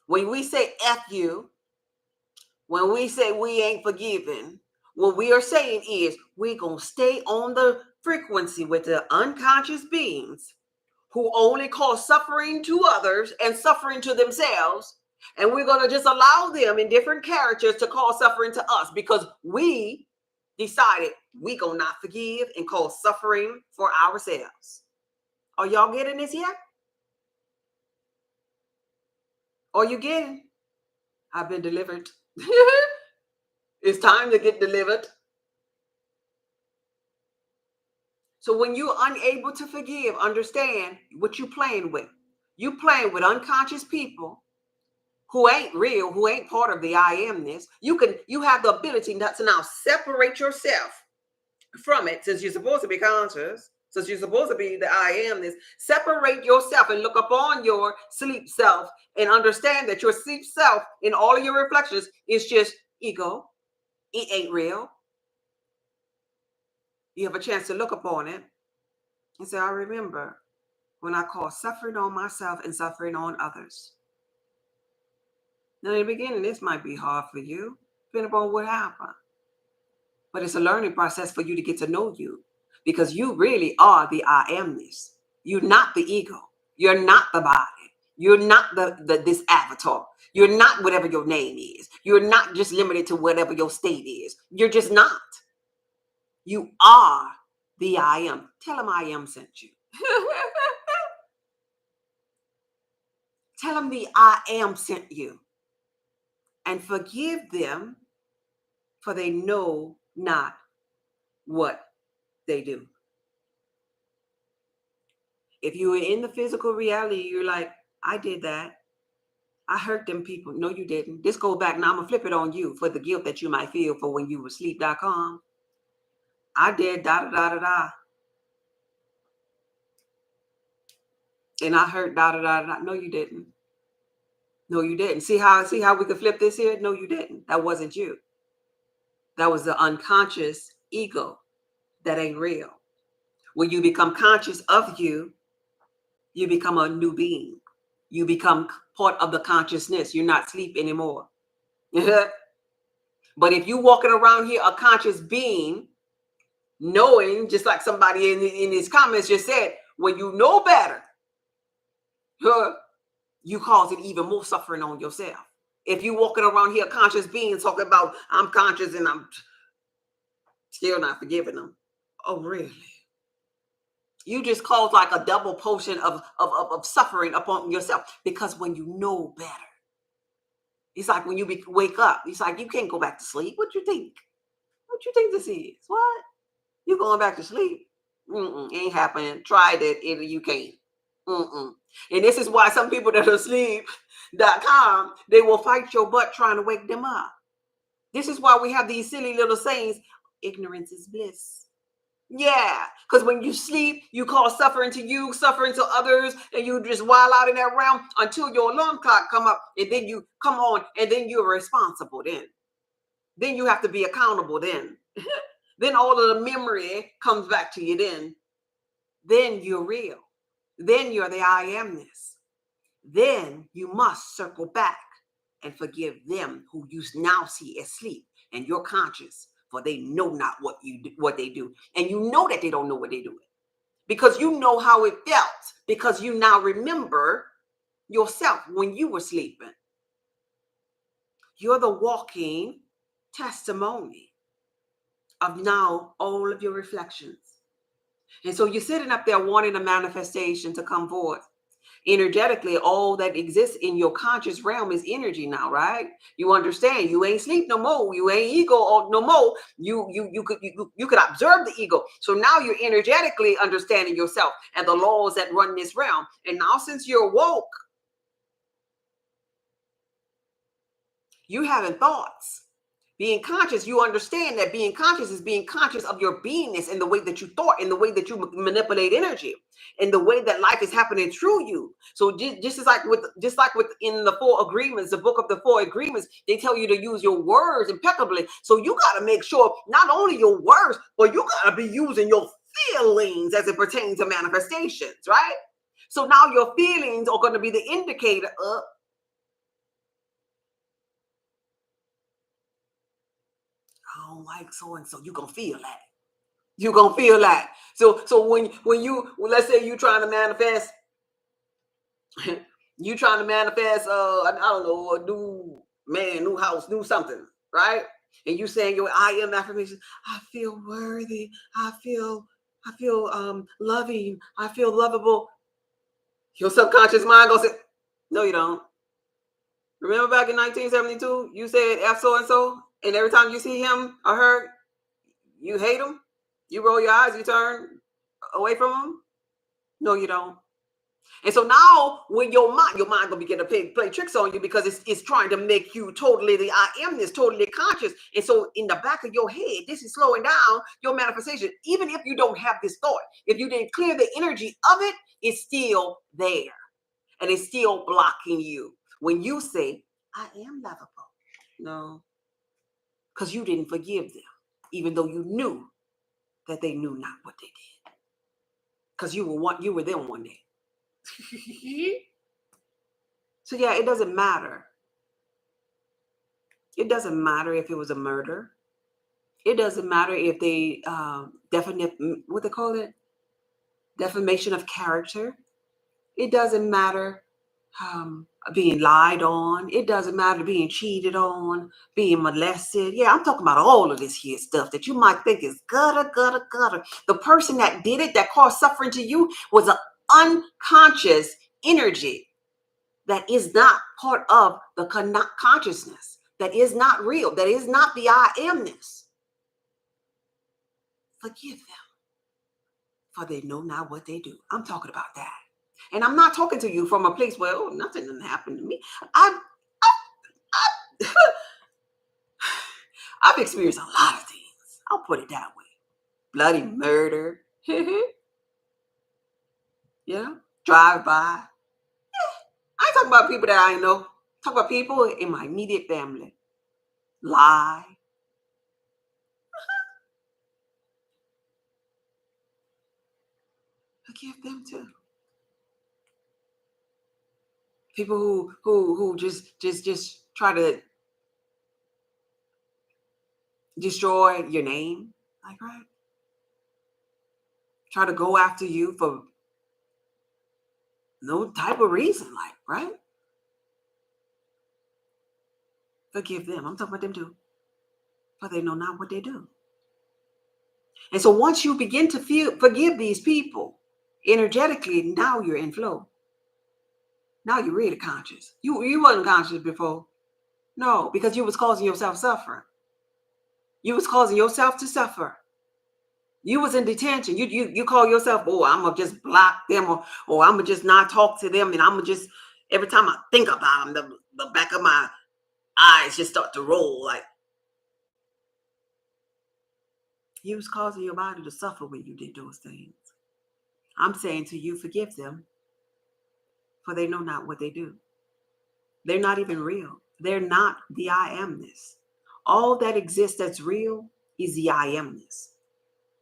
when we say F you, when we say we ain't forgiving, what we are saying is we're going to stay on the frequency with the unconscious beings who only cause suffering to others and suffering to themselves. And we're going to just allow them in different characters to cause suffering to us because we decided we going to not forgive and cause suffering for ourselves. Are y'all getting this yet? Are you getting? I've been delivered. It's time to get delivered. So when you're unable to forgive, understand what you're playing with. You playing with unconscious people who ain't real, who ain't part of the I amness. You have the ability to now separate yourself from it, since you're supposed to be conscious, since you're supposed to be the I amness. Separate yourself and look upon your sleep self and understand that your sleep self in all of your reflections is just ego. It ain't real. You have a chance to look upon it and say, I remember when I caused suffering on myself and suffering on others. Now, in the beginning, this might be hard for you, depending upon what happened. But it's a learning process for you to get to know you because you really are the I amness. You're not the ego. You're not the body. You're not this avatar. You're not whatever your name is. You're not just limited to whatever your state is. You're just not. You are the I am. Tell them I am sent you. Tell them the I am sent you. And forgive them, for they know not what they do. If you were in the physical reality, you're like, I did that. I hurt them people. No, you didn't. This goes back. Now I'm going to flip it on you for the guilt that you might feel for when you were sleep.com. I did da-da-da-da-da. And I hurt da-da-da-da-da. No, you didn't. No, you didn't. See how we could flip this here? No, you didn't. That wasn't you. That was the unconscious ego. That ain't real. When you become conscious of you, you become a new being. You become part of the consciousness. You're not sleep anymore. But if you walking around here a conscious being, knowing, just like somebody in his comments just said, when you know better, you cause it even more suffering on yourself. If you walking around here a conscious being talking about, I'm conscious and I'm still not forgiving them. Oh, really? You just cause like a double portion of suffering upon yourself, because when you know better, it's like when you wake up, it's like you can't go back to sleep. What you think? What you think this is? What? You going back to sleep? Ain't happening. Tried it, you can't. And this is why some people that are asleep.com, they will fight your butt trying to wake them up. This is why we have these silly little sayings. Ignorance is bliss. Yeah, because when you sleep, you cause suffering to you, suffering to others, and you just wild out in that realm until your alarm clock come up, and then you come on, and then you're responsible. Then you have to be accountable. Then all of the memory comes back to you. Then you're real. Then you're the I amness. Then you must circle back and forgive them who you now see asleep, and you're conscious. For they know not what they do. And you know that they don't know what they're doing. Because you know how it felt. Because you now remember yourself when you were sleeping. You're the walking testimony of now all of your reflections. And so you're sitting up there wanting a manifestation to come forth. Energetically, all that exists in your conscious realm is energy now, right? You understand? You ain't sleep no more. You ain't ego no more. You could observe the ego. So now you're energetically understanding yourself and the laws that run this realm. And now, since you're woke, you having thoughts. Being conscious, you understand that being conscious is being conscious of your beingness in the way that you thought, in the way that you manipulate energy, in the way that life is happening through you. So just like in the Four Agreements, the book of the Four Agreements, they tell you to use your words impeccably. So you got to make sure not only your words, but you got to be using your feelings as it pertains to manifestations, right? So now your feelings are going to be the indicator of, I don't like so and so. You're going to feel that. You're going to feel that. So when you, let's say you're trying to manifest, I don't know, a new man, new house, new something, right? And you saying your I am affirmation, I feel worthy. I feel loving. I feel lovable. Your subconscious mind goes, no, you don't. Remember back in 1972, you said F so and so, and every time you see him or her, you hate him. You roll your eyes, you turn away from him. No, you don't. And so now when your mind gonna begin to play tricks on you, because it's trying to make you totally the I amness, totally conscious. And so in the back of your head, this is slowing down your manifestation. Even if you don't have this thought, if you didn't clear the energy of it, it's still there. And it's still blocking you. When you say, I am lovable. No, because you didn't forgive them, even though you knew that they knew not what they did. Because you were them one day. So yeah, it doesn't matter. It doesn't matter if it was a murder. It doesn't matter if they what they call it, defamation of character. It doesn't matter being lied on. It doesn't matter being cheated on, being molested. Yeah, I'm talking about all of this here stuff that you might think is gutter. The person that did it, that caused suffering to you, was an unconscious energy that is not part of the consciousness, that is not real, that is not the I amness. Forgive them, for they know not what they do. I'm talking about that. And I'm not talking to you from a place where, oh, nothing didn't happen to me. I've experienced a lot of things. I'll put it that way. Bloody murder. Yeah. Drive by. I ain't talking about people that I know. Talk about people in my immediate family. Lie. Forgive them too. People who just try to destroy your name, like, right? Try to go after you for no type of reason, like, right? Forgive them. I'm talking about them too. For they know not what they do. And so once you begin to forgive these people energetically, now you're in flow. Now you're really conscious. You wasn't conscious before. No, because you was causing yourself suffering. You was causing yourself to suffer. You was in detention. You call yourself, oh, I'm gonna just block them, or I'm gonna just not talk to them, and I'm gonna just every time I think about them, the back of my eyes just start to roll. Like, you was causing your body to suffer when you did those things. I'm saying to you, forgive them, for they know not what they do. They're not even real. They're not the I amness. All that exists that's real is the I amness.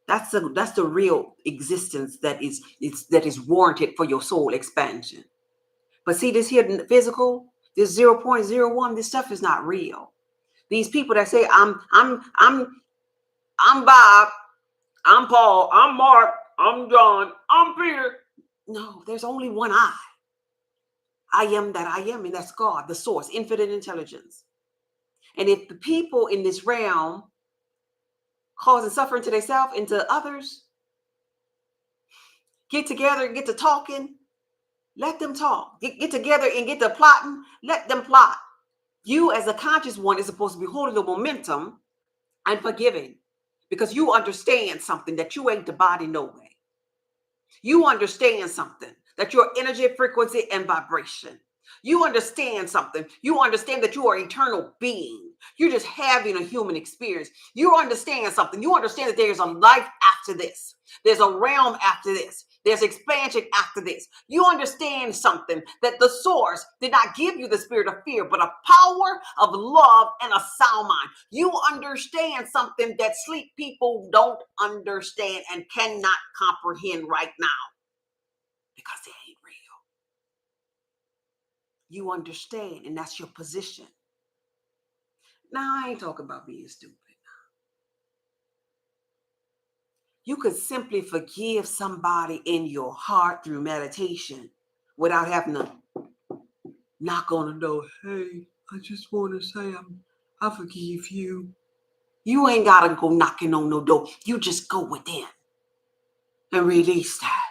That's the real existence that is warranted for your soul expansion. But see, this here physical, this 0.01, this stuff is not real. These people that say I'm Bob, I'm Paul, I'm Mark, I'm John, I'm Peter. No, there's only one I. I am that I am, and that's God, the source, infinite intelligence. And if the people in this realm causing suffering to themselves and to others get together and get to talking, let them talk. Get together and get to plotting, let them plot. You as a conscious one is supposed to be holding the momentum and forgiving, because you understand something that you ain't the body no way. You understand something that your energy, frequency, and vibration. You understand something. You understand that you are an eternal being. You're just having a human experience. You understand something. You understand that there's a life after this. There's a realm after this. There's expansion after this. You understand something, that the source did not give you the spirit of fear, but a power of love and a sound mind. You understand something that sleep people don't understand and cannot comprehend right now, because they ain't real. You understand, and that's your position. Now, I ain't talking about being stupid. You could simply forgive somebody in your heart through meditation without having to knock on the door. Hey, I just want to say I forgive you. You ain't got to go knocking on no door. You just go within and release that.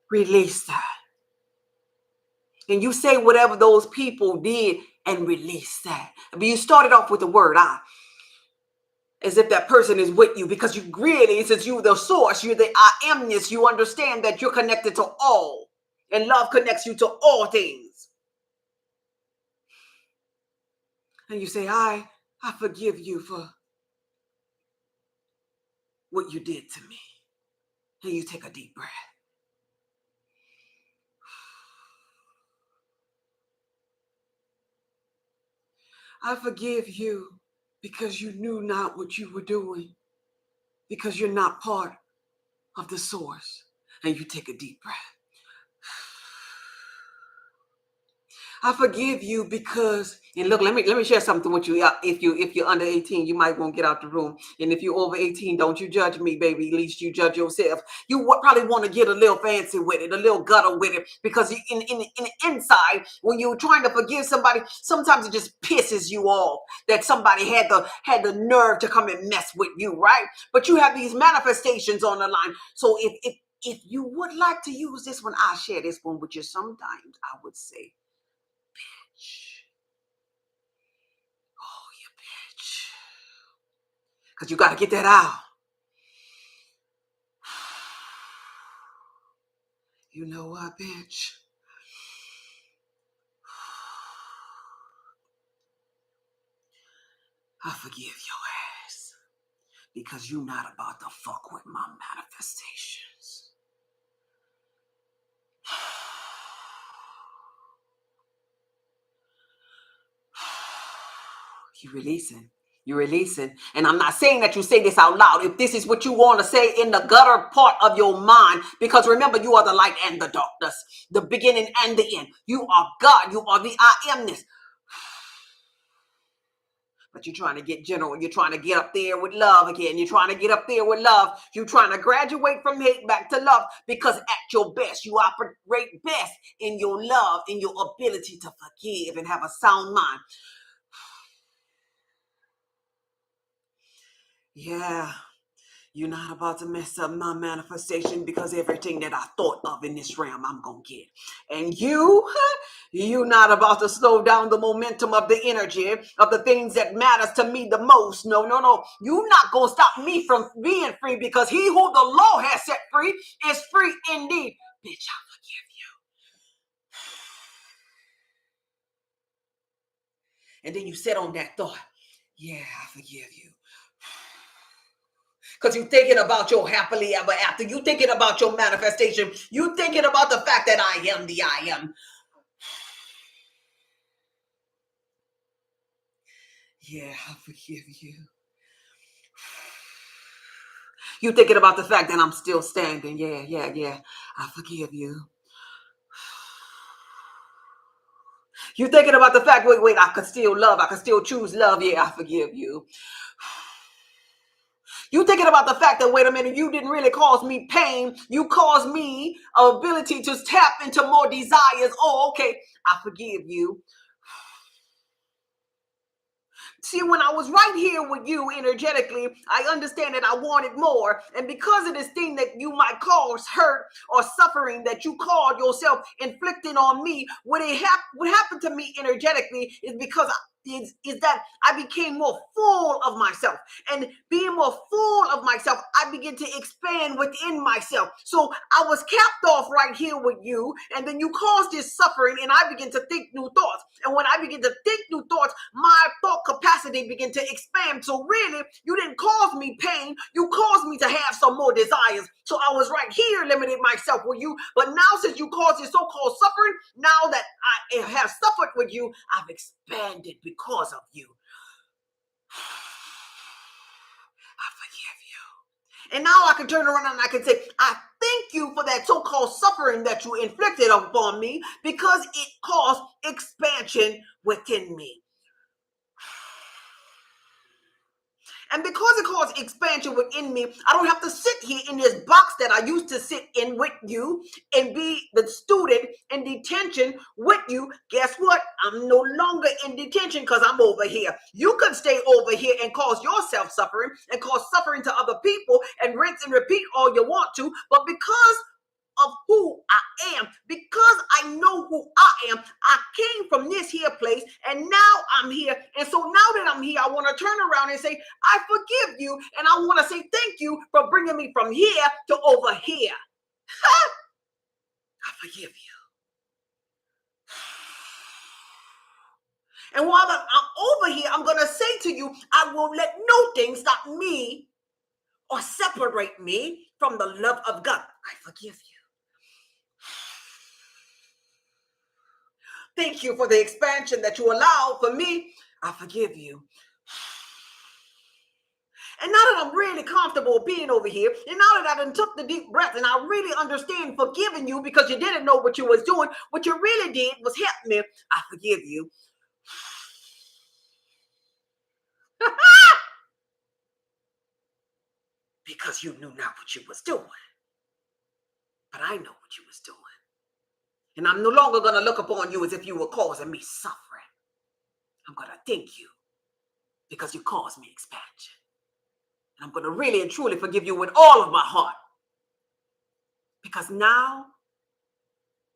Release that. And you say whatever those people did and release that. But you started off with the word I, as if that person is with you, because you really, since you're the source, you're the I amness, you understand that you're connected to all. And love connects you to all things. And you say, I forgive you for what you did to me. And you take a deep breath. I forgive you because you knew not what you were doing, because you're not part of the source. And you take a deep breath. I forgive you because, and look, let me share something with you. If you're under 18, you might want to get out the room. And if you're over 18, don't you judge me, baby. At least you judge yourself. You probably want to get a little fancy with it, a little gutter with it, because in the inside, when you're trying to forgive somebody, sometimes it just pisses you off that somebody had the nerve to come and mess with you, right? But you have these manifestations on the line. So if you would like to use this one, I'll share this one with you. Sometimes I would say, oh, you bitch. Because you got to get that out. You know what, bitch? I forgive your ass. Because you're not about to fuck with my manifestations. You releasing. You're releasing. And I'm not saying that you say this out loud. If this is what you want to say in the gutter part of your mind, because remember, you are the light and the darkness, the beginning and the end. You are God. You are the I amness. But you're trying to get general. You're trying to get up there with love again. You're trying to get up there with love. You're trying to graduate from hate back to love, because at your best, you operate best in your love, in your ability to forgive and have a sound mind. Yeah. You're not about to mess up my manifestation, because everything that I thought of in this realm, I'm going to get. And you're not about to slow down the momentum of the energy of the things that matters to me the most. No, no, no. You're not going to stop me from being free, because he who the Lord has set free is free indeed. Bitch, I forgive you. And then you sit on that thought. Yeah, I forgive you. Because you're thinking about your happily ever after. You're thinking about your manifestation. You're thinking about the fact that I am the I am. Yeah, I forgive you. You're thinking about the fact that I'm still standing. Yeah, yeah, yeah. I forgive you. You're thinking about the fact, wait, I could still love. I could still choose love. Yeah, I forgive you. You thinking about the fact that, wait a minute, you didn't really cause me pain. You caused me ability to tap into more desires. Oh, okay. I forgive you. See, when I was right here with you energetically, I understand that I wanted more. And because of this thing that you might cause hurt or suffering that you called yourself inflicting on me, what happened to me energetically is because is that I became more full of myself. And being more full of myself, I begin to expand within myself. So I was capped off right here with you, and then you caused this suffering, and I begin to think new thoughts. And when I begin to think new thoughts, my thought capacity begin to expand. So really, you didn't cause me pain. You caused me to have some more desires. So I was right here limiting myself with you. But now, since you caused this so-called suffering, now that I have suffered with you, I've expanded because of you. I forgive you. And now I can turn around and I can say, I thank you for that so-called suffering that you inflicted upon me, because it caused expansion within me. And because it caused expansion within me, I don't have to sit here in this box that I used to sit in with you and be the student in detention with you. Guess what? I'm no longer in detention, because I'm over here. You can stay over here and cause yourself suffering and cause suffering to other people and rinse and repeat all you want to. But because of who I am, because I know who I am, I came from this here place, and now I'm here. And so now that I'm here, I want to turn around and say, I forgive you, and I want to say thank you for bringing me from here to over here. I forgive you. And while I'm over here, I'm going to say to you, I will let no thing stop me or separate me from the love of God. I forgive you. Thank you for the expansion that you allow for me. I forgive you. And now that I'm really comfortable being over here, and now that I done took the deep breath and I really understand forgiving you because you didn't know what you was doing, what you really did was help me. I forgive you. Because you knew not what you was doing. But I know what you was doing. And I'm no longer going to look upon you as if you were causing me suffering. I'm going to thank you because you caused me expansion. And I'm going to really and truly forgive you with all of my heart. Because now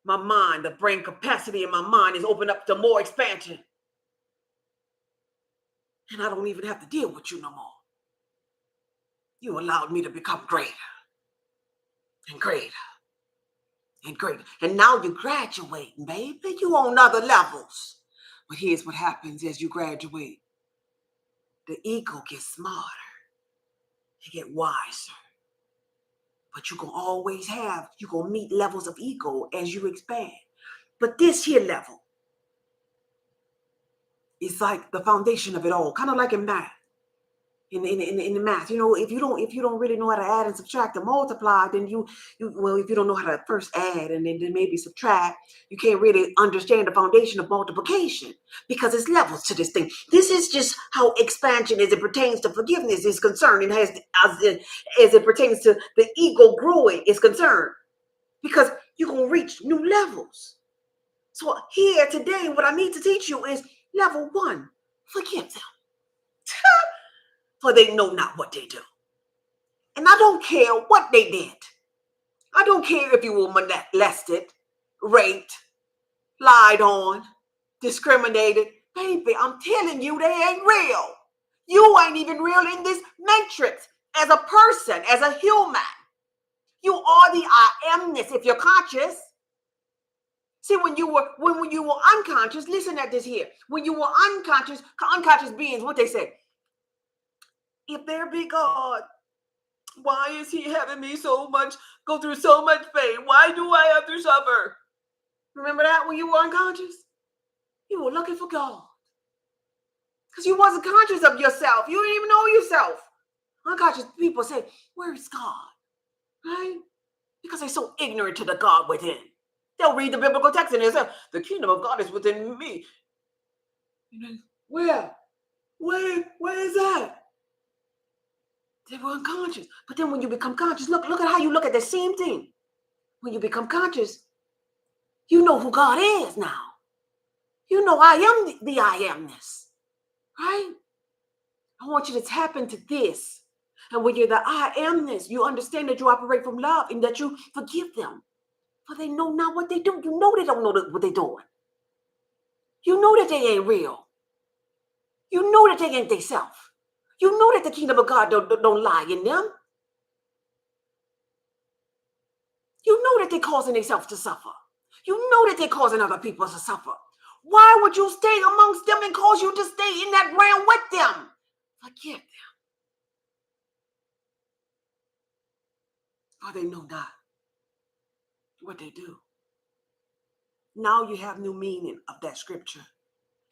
my mind, the brain capacity in my mind is open up to more expansion. And I don't even have to deal with you no more. You allowed me to become greater and greater and greater. And now you're graduating, baby. You on other levels. But here's what happens as you graduate. The ego gets smarter. You get wiser. But you're going to meet levels of ego as you expand. But this here level is like the foundation of it all, kind of like in math. in the math. If you don't really know how to add and subtract and multiply, then if you don't know how to first add and then maybe subtract, you can't really understand the foundation of multiplication, because it's levels to this thing. This is just how expansion as it pertains to forgiveness is concerned, and as it pertains to the ego growing is concerned, because you're gonna reach new levels. So here today, what I need to teach you is level 1: forgive them, for they know not what they do. And I don't care what they did. I don't care if you were molested, raped, lied on, discriminated. Baby, I'm telling you, they ain't real. You ain't even real in this matrix as a person, as a human. You are the I amness if you're conscious. See, when you were unconscious, listen at this here. When you were unconscious beings, what they say? If there be God, why is he having me go through so much pain? Why do I have to suffer? Remember that when you were unconscious? You were looking for God. Because you wasn't conscious of yourself. You didn't even know yourself. Unconscious people say, where is God? Right? Because they're so ignorant to the God within. They'll read the biblical text and they'll say, the kingdom of God is within me. Where? Where is that? They were unconscious. But then when you become conscious, look at how you look at the same thing. When you become conscious, you know who God is now. You know I am the I amness. Right? I want you to tap into this. And when you're the I amness, you understand that you operate from love and that you forgive them. For they know not what they do. You know they don't know what they're doing. You know that they ain't real. You know that they ain't they self. You know that the kingdom of God don't lie in them. You know that they're causing themselves to suffer. You know that they're causing other people to suffer. Why would you stay amongst them and cause you to stay in that realm with them? Forgive them. For they know not what they do. Now you have new meaning of that scripture.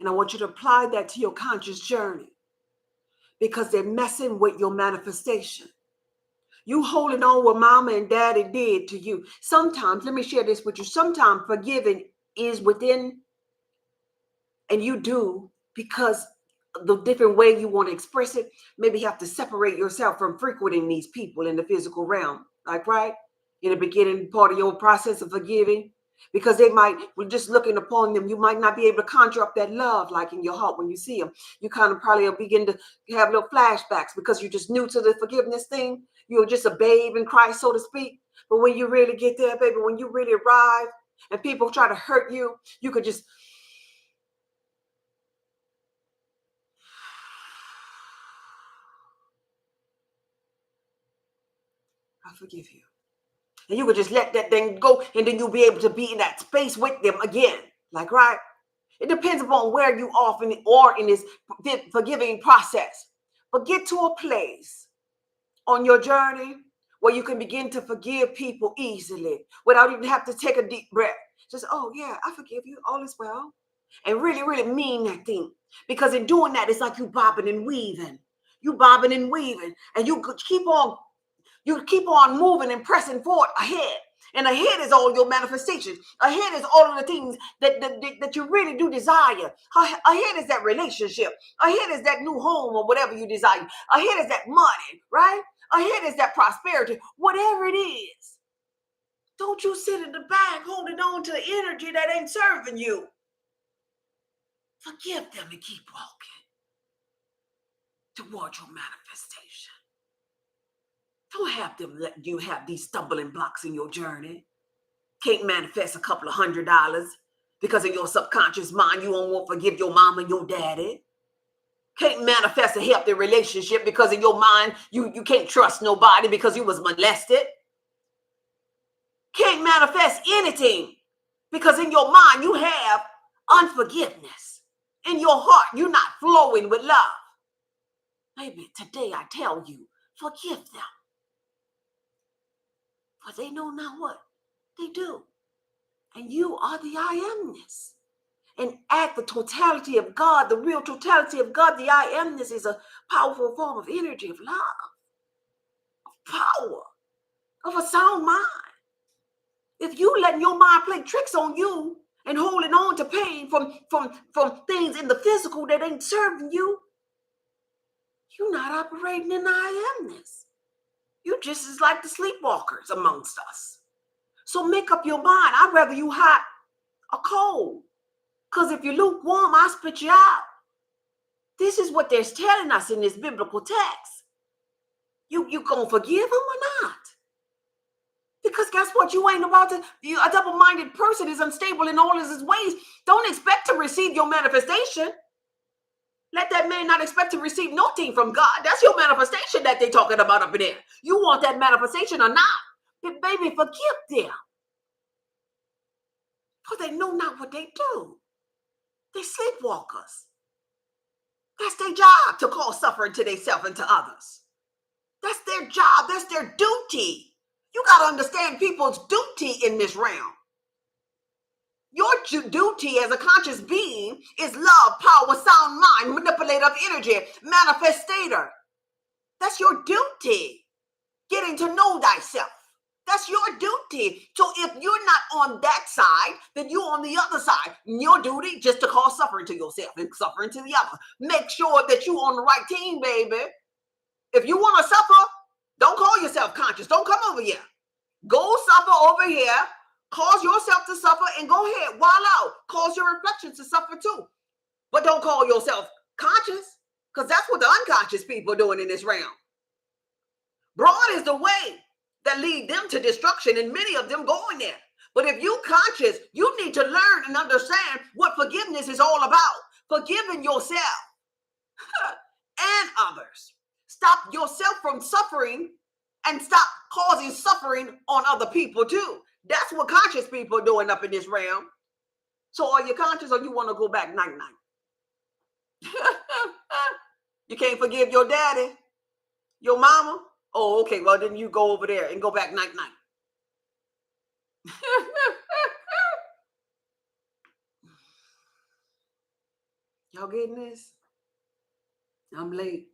And I want you to apply that to your conscious journey, because they're messing with your manifestation. You holding on what mama and daddy did to you. Sometimes, let me share this with you. Sometimes forgiving is within, and you do, because the different way you want to express it. Maybe you have to separate yourself from frequenting these people in the physical realm. Like, right? In the beginning part of your process of forgiving. Because we're just looking upon them. You might not be able to conjure up that love like in your heart when you see them. You kind of probably will begin to have little flashbacks because you're just new to the forgiveness thing. You're just a babe in Christ, so to speak. But when you really get there, baby, when you really arrive and people try to hurt you, you could just, I forgive you. And you could just let that thing go, and then you'll be able to be in that space with them again. Like, right? It depends upon where you are in this forgiving process. But get to a place on your journey where you can begin to forgive people easily without even have to take a deep breath. Just, oh yeah, I forgive you. All is well. And really, really mean that thing. Because in doing that, it's like you bobbing and weaving. You bobbing and weaving. And you keep on moving and pressing forward ahead. And ahead is all your manifestations. Ahead is all of the things that you really do desire. Ahead is that relationship. Ahead is that new home or whatever you desire. Ahead is that money, right? Ahead is that prosperity. Whatever it is. Don't you sit in the back holding on to the energy that ain't serving you. Forgive them and keep walking toward your manifestation. Don't have them let you have these stumbling blocks in your journey. Can't manifest a couple of $100 because in your subconscious mind, you don't want to forgive your mom and your daddy. Can't manifest a healthy relationship because in your mind, you can't trust nobody because you was molested. Can't manifest anything because in your mind, you have unforgiveness. In your heart, you're not flowing with love. Baby, today I tell you, forgive them. For they know not what they do. And you are the I amness. and at the totality of God, the real totality of God, the I amness is a powerful form of energy, of love, power, of a sound mind. If you letting your mind play tricks on you and holding on to pain from things in the physical that ain't serving you, you're not operating in I amness. You just as like the sleepwalkers amongst us. So make up your mind. I'd rather you hot or cold. Because if you're lukewarm, I'll spit you out. This is what they're telling us in this biblical text. You gonna forgive them or not? Because guess what? You ain't about to, a double-minded person is unstable in all of his ways. Don't expect to receive your manifestation. Let that man not expect to receive nothing from God. That's your manifestation that they're talking about up in there. You want that manifestation or not? But baby, forgive them. For they know not what they do. They sleepwalkers. That's their job, to cause suffering to themselves and to others. That's their job. That's their duty. You got to understand people's duty in this realm. Your duty as a conscious being is love, power, sound mind, manipulator of energy, manifestator. That's your duty. Getting to know thyself. That's your duty. So if you're not on that side, then you're on the other side. Your duty just to cause suffering to yourself and suffering to the other. Make sure that you're on the right team, baby. If you want to suffer, don't call yourself conscious. Don't come over here. Go suffer over here. Cause yourself to suffer and go ahead. While out. Cause your reflections to suffer too. But don't call yourself conscious, because that's what the unconscious people are doing in this realm. Broad is the way that lead them to destruction, and many of them going there. But if you conscious, you need to learn and understand what forgiveness is all about. Forgiving yourself and others. Stop yourself from suffering and stop causing suffering on other people too. That's what conscious people are doing up in this realm. So are you conscious, or you want to go back night-night? You can't forgive your daddy, your mama? Oh, okay, well then you go over there and go back night-night. Y'all getting this? I'm late.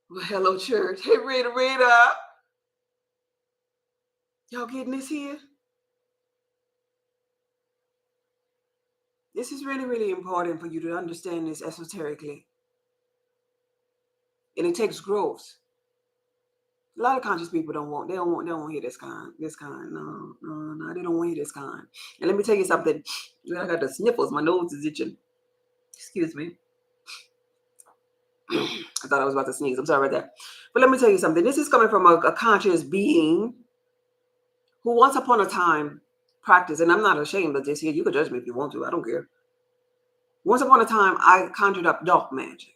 Well, hello, church. Hey, Rita. Y'all getting this here? This is really, really important for you to understand this esoterically. And it takes growth. A lot of conscious people don't want to hear this kind. No, they don't want to hear this kind. And let me tell you something. I got the sniffles. My nose is itching. Excuse me. I thought I was about to sneeze. I'm sorry about that. But let me tell you something. This is coming from a conscious being who once upon a time practiced, and I'm not ashamed of this here. You can judge me if you want to. I don't care. Once upon a time, I conjured up dark magic.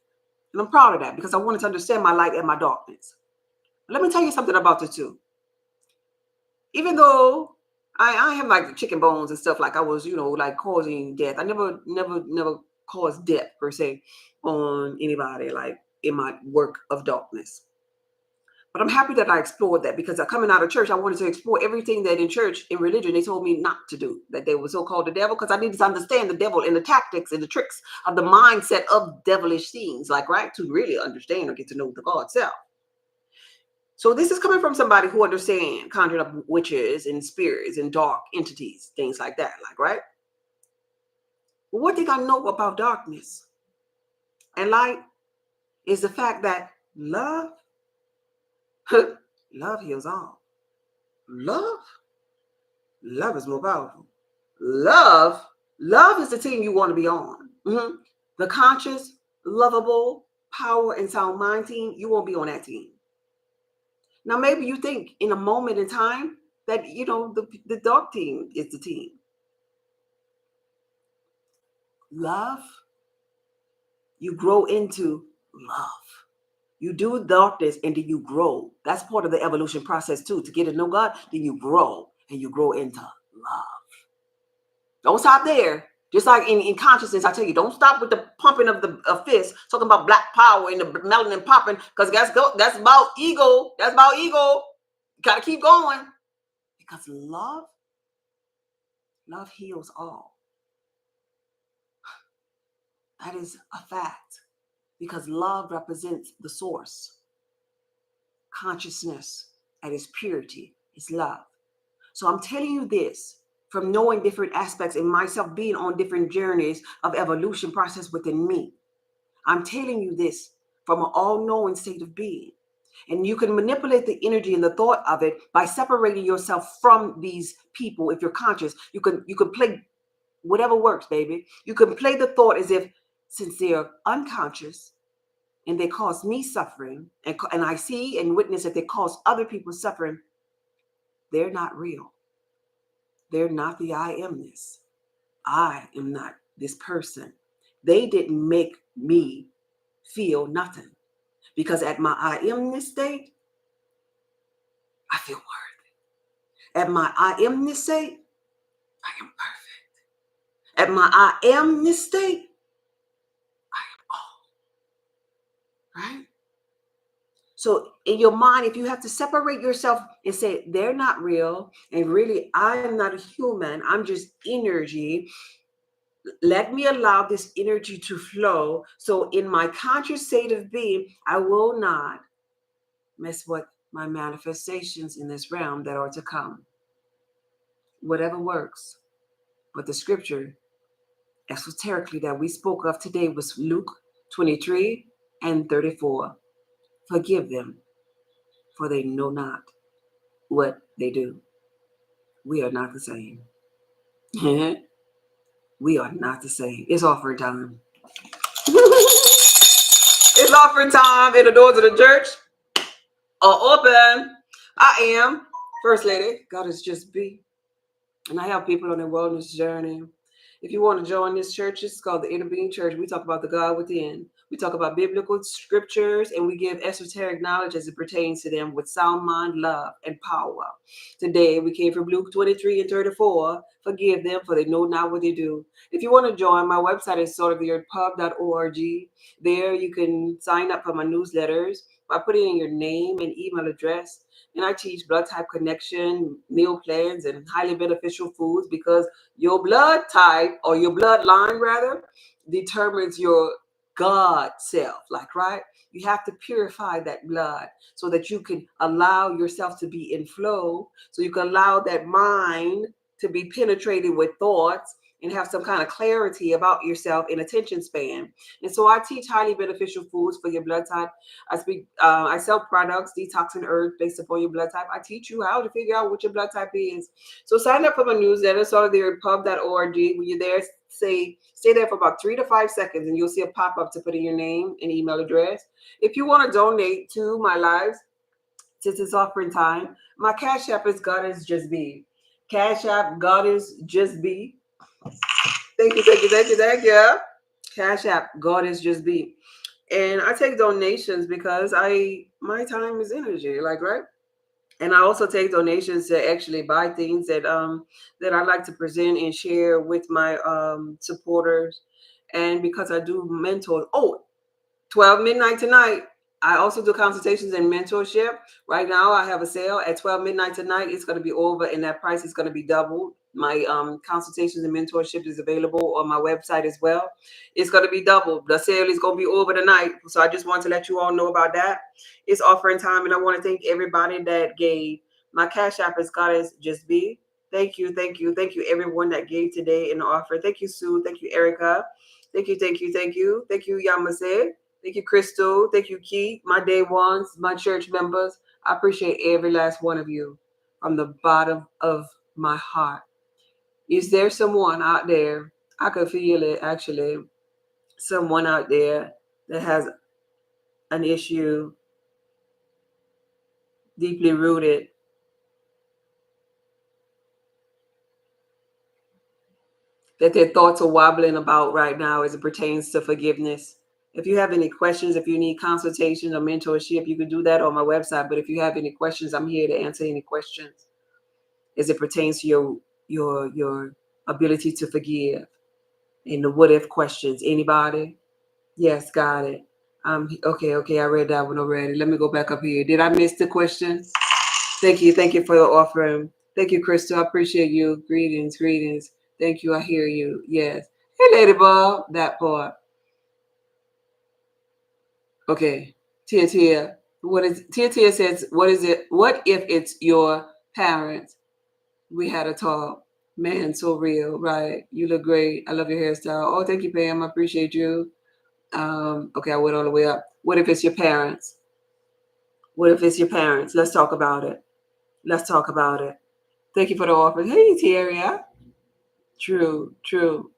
And I'm proud of that because I wanted to understand my light and my darkness. Let me tell you something about the two. Even though I have like chicken bones and stuff, like I was, like causing death. I never caused death per se on anybody, like in my work of darkness. But I'm happy that I explored that, because coming out of church, I wanted to explore everything that in church, in religion, they told me not to do, that they were so-called the devil, because I needed to understand the devil and the tactics and the tricks of the mindset of devilish things, like, right, to really understand or get to know the God self. So this is coming from somebody who understands conjuring up witches and spirits and dark entities, things like that, like, right? Well, what did I know about darkness and light is the fact that love heals all. Love is more powerful. Love is the team you want to be on. The conscious, lovable, power, and sound mind team, you won't be on that team. Now, maybe you think in a moment in time that, the dark team is the team. Love, you grow into love. You do darkness and then you grow. That's part of the evolution process too. To get to know God, then you grow and you grow into love. Don't stop there. Just like in consciousness, I tell you, don't stop with the pumping of the fist, talking about black power and the melanin popping, because that's about ego. That's about ego. You got to keep going. Because love heals all. That is a fact, because love represents the source. Consciousness at its purity is love. So I'm telling you this from knowing different aspects in myself, being on different journeys of evolution process within me. I'm telling you this from an all-knowing state of being. And you can manipulate the energy and the thought of it by separating yourself from these people. If you're conscious, you can play whatever works, baby. You can play the thought as if, since they're unconscious and they cause me suffering, and I see and witness that they cause other people suffering, they're not real. They're not the I amness. I am not this person. They didn't make me feel nothing, because at my I amness state, I feel worthy. At my I amness state, I am perfect. At my I amness state, I am all. Right? So in your mind, if you have to separate yourself and say, they're not real, and really, I am not a human, I'm just energy. Let me allow this energy to flow. So in my conscious state of being, I will not mess with my manifestations in this realm that are to come. Whatever works. But the scripture, esoterically, that we spoke of today was Luke 23 and 34. Forgive them, for they know not what they do. We are not the same. We are not the same. It's offering time. It's offering time, and the doors of the church are open. I am First Lady, God is just be. And I have people on their wellness journey. If you want to join this church, it's called the Inner Being Church. We talk about the God within. We talk about biblical scriptures, and we give esoteric knowledge as it pertains to them with sound mind, love, and power. Today, we came from Luke 23 and 34. Forgive them, for they know not what they do. If you want to join, my website is saltoftheearthpub.org. There, you can sign up for my newsletters by putting in your name and email address. And I teach blood type connection, meal plans, and highly beneficial foods, because your blood type, or your bloodline rather, determines your God self. Like, right? You have to purify that blood so that you can allow yourself to be in flow, so you can allow that mind to be penetrated with thoughts and have some kind of clarity about yourself in attention span. And so I teach highly beneficial foods for your blood type. I sell products, detoxing herbs based upon your blood type. I teach you how to figure out what your blood type is. So sign up for my newsletter, saltoftheearthpub.org. When you're there, stay there for about 3 to 5 seconds, and you'll see a pop-up to put in your name and email address. If you want to donate to my lives, since it's offering time, my Cash App is God is Just Be. Cash App, God is Just Be. Thank you. Cash App, God is Just Be. And I take donations because my time is energy, like, right? And I also take donations to actually buy things that I like to present and share with my supporters. And because I do mentor, 12 midnight tonight, I also do consultations and mentorship. Right now, I have a sale at 12 midnight tonight. It's going to be over, and that price is going to be doubled. My consultations and mentorship is available on my website as well. It's going to be doubled. The sale is going to be over tonight. So I just want to let you all know about that. It's offering time, and I want to thank everybody that gave. My Cash App is God is Just Be. Thank you, everyone that gave today in the offer. Thank you, Sue. Thank you, Erica. Thank you, Yamase. Thank you, Crystal. Thank you, Keith, my day ones, my church members. I appreciate every last one of you from the bottom of my heart. Is there someone out there? I could feel it, actually. Someone out there that has an issue deeply rooted, that their thoughts are wobbling about right now as it pertains to forgiveness. If you have any questions, if you need consultation or mentorship, you can do that on my website. But if you have any questions, I'm here to answer any questions as it pertains to your ability to forgive. And the what if questions. Anybody? Yes, got it. Okay, I read that one already. Let me go back up here. Did I miss the question? Thank you for the offering. Thank you, Crystal. I appreciate you. Greetings. Thank you. I hear you. Yes. Hey, Ladybug. That part. Okay. Tia Tia. What is Tia Tia says, what is it? What if it's your parents? We had a talk. Man, so real, right? You look great. I love your hairstyle. Oh, thank you, Pam. I appreciate you. Okay, I went all the way up. What if it's your parents? What if it's your parents? Let's talk about it. Let's talk about it. Thank you for the offer. Hey, Tieria. True, true.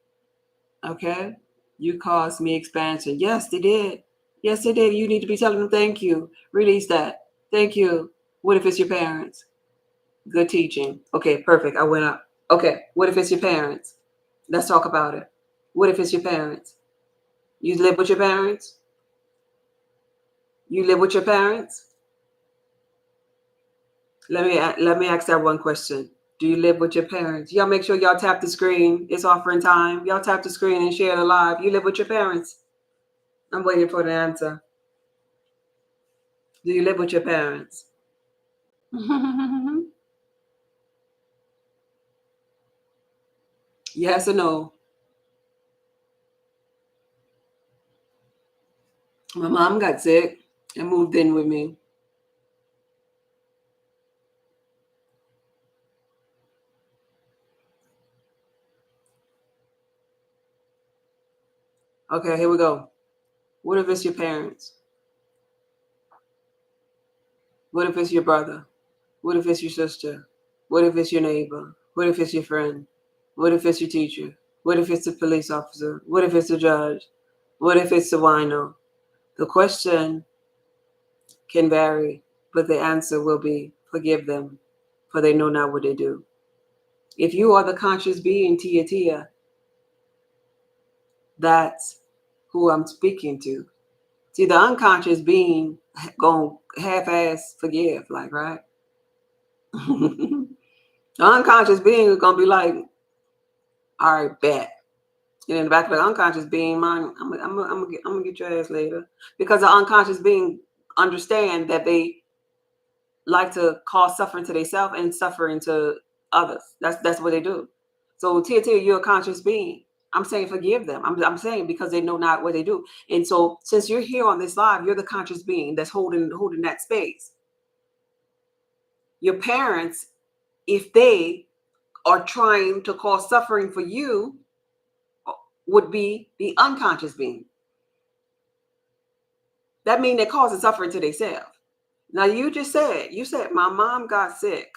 Okay. You caused me expansion. Yes, they did. Yes, they did. You need to be telling them thank you. Release that. Thank you. What if it's your parents? Good teaching. Okay, perfect. I went up. Okay. What if it's your parents? Let's talk about it. What if it's your parents? You live with your parents? You live with your parents? Let me ask that one question. Do you live with your parents? Y'all make sure y'all tap the screen. It's offering time. Y'all tap the screen and share the live. You live with your parents? I'm waiting for the answer. Do you live with your parents? Yes or no? My mom got sick and moved in with me. Okay, here we go. What if it's your parents? What if it's your brother? What if it's your sister? What if it's your neighbor? What if it's your friend? What if it's your teacher? What if it's the police officer? What if it's the judge? What if it's the wino? The question can vary, but the answer will be forgive them, for they know not what they do. If you are the conscious being, Tia Tia, that's who I'm speaking to. See, the unconscious being gonna half-ass forgive, like, right? The unconscious being is gonna be like, all right, bet. And in the back of the unconscious being, mine, I'm gonna get your ass later, because the unconscious being understand that they like to cause suffering to themselves and suffering to others. That's what they do. So Tia Tia, you're a conscious being. I'm saying forgive them. I'm saying because they know not what they do. And so since you're here on this live, you're the conscious being that's holding that space. Your parents, if they are trying to cause suffering for you, would be the unconscious being. That means they're causing suffering to themselves. Now you said my mom got sick.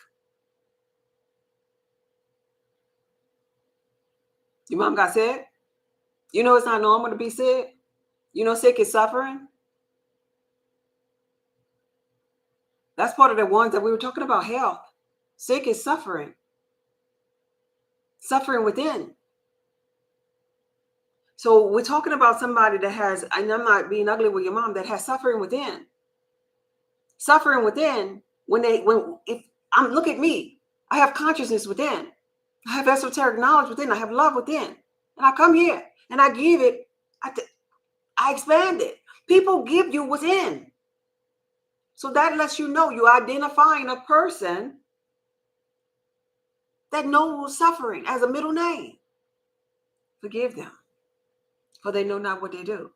Your mom got sick? You know it's not normal to be sick. You know sick is suffering. That's part of the ones that we were talking about, health. Sick is suffering. Suffering within. So we're talking about somebody that has, and I'm not being ugly with your mom, that has suffering within. Suffering within, if I'm, look at me, I have consciousness within. I have esoteric knowledge within. I have love within. And I come here and I give it, I expand it. People give you within. So that lets you know you're identifying a person that knows suffering as a middle name. Forgive them, for they know not what they do.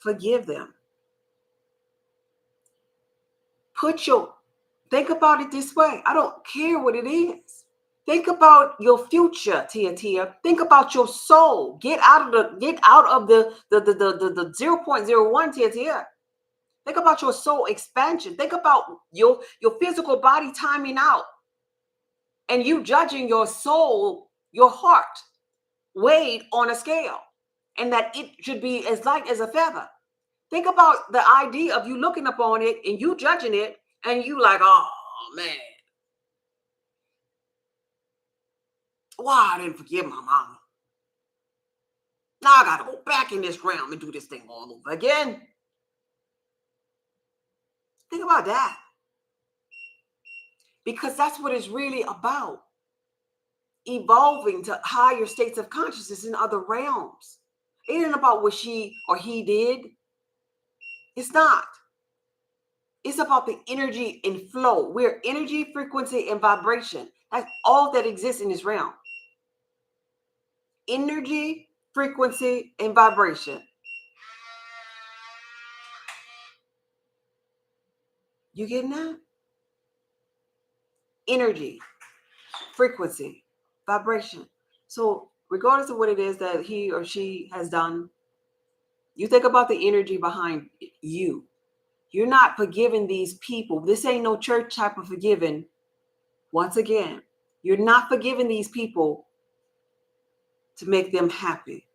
Forgive them. Think about it this way. I don't care what it is. Think about your future, Tia Tia. Think about your soul. Get out of the 0.01, Tia Tia. Think about your soul expansion. Think about your physical body timing out. And you judging your soul, your heart, weighed on a scale. And that it should be as light as a feather. Think about the idea of you looking upon it and you judging it, and you like, oh man, why I didn't forgive my mama. Now I gotta go back in this realm and do this thing all over again. Think about that. Because that's what it's really about. Evolving to higher states of consciousness in other realms. It ain't about what she or he did. It's not. It's about the energy and flow. We're energy, frequency, and vibration. That's all that exists in this realm. Energy, frequency, and vibration. You getting that? Energy, frequency, vibration. So regardless of what it is that he or she has done, you think about the energy behind you. You're not forgiving these people. This ain't no church type of forgiving. Once again, you're not forgiving these people to make them happy.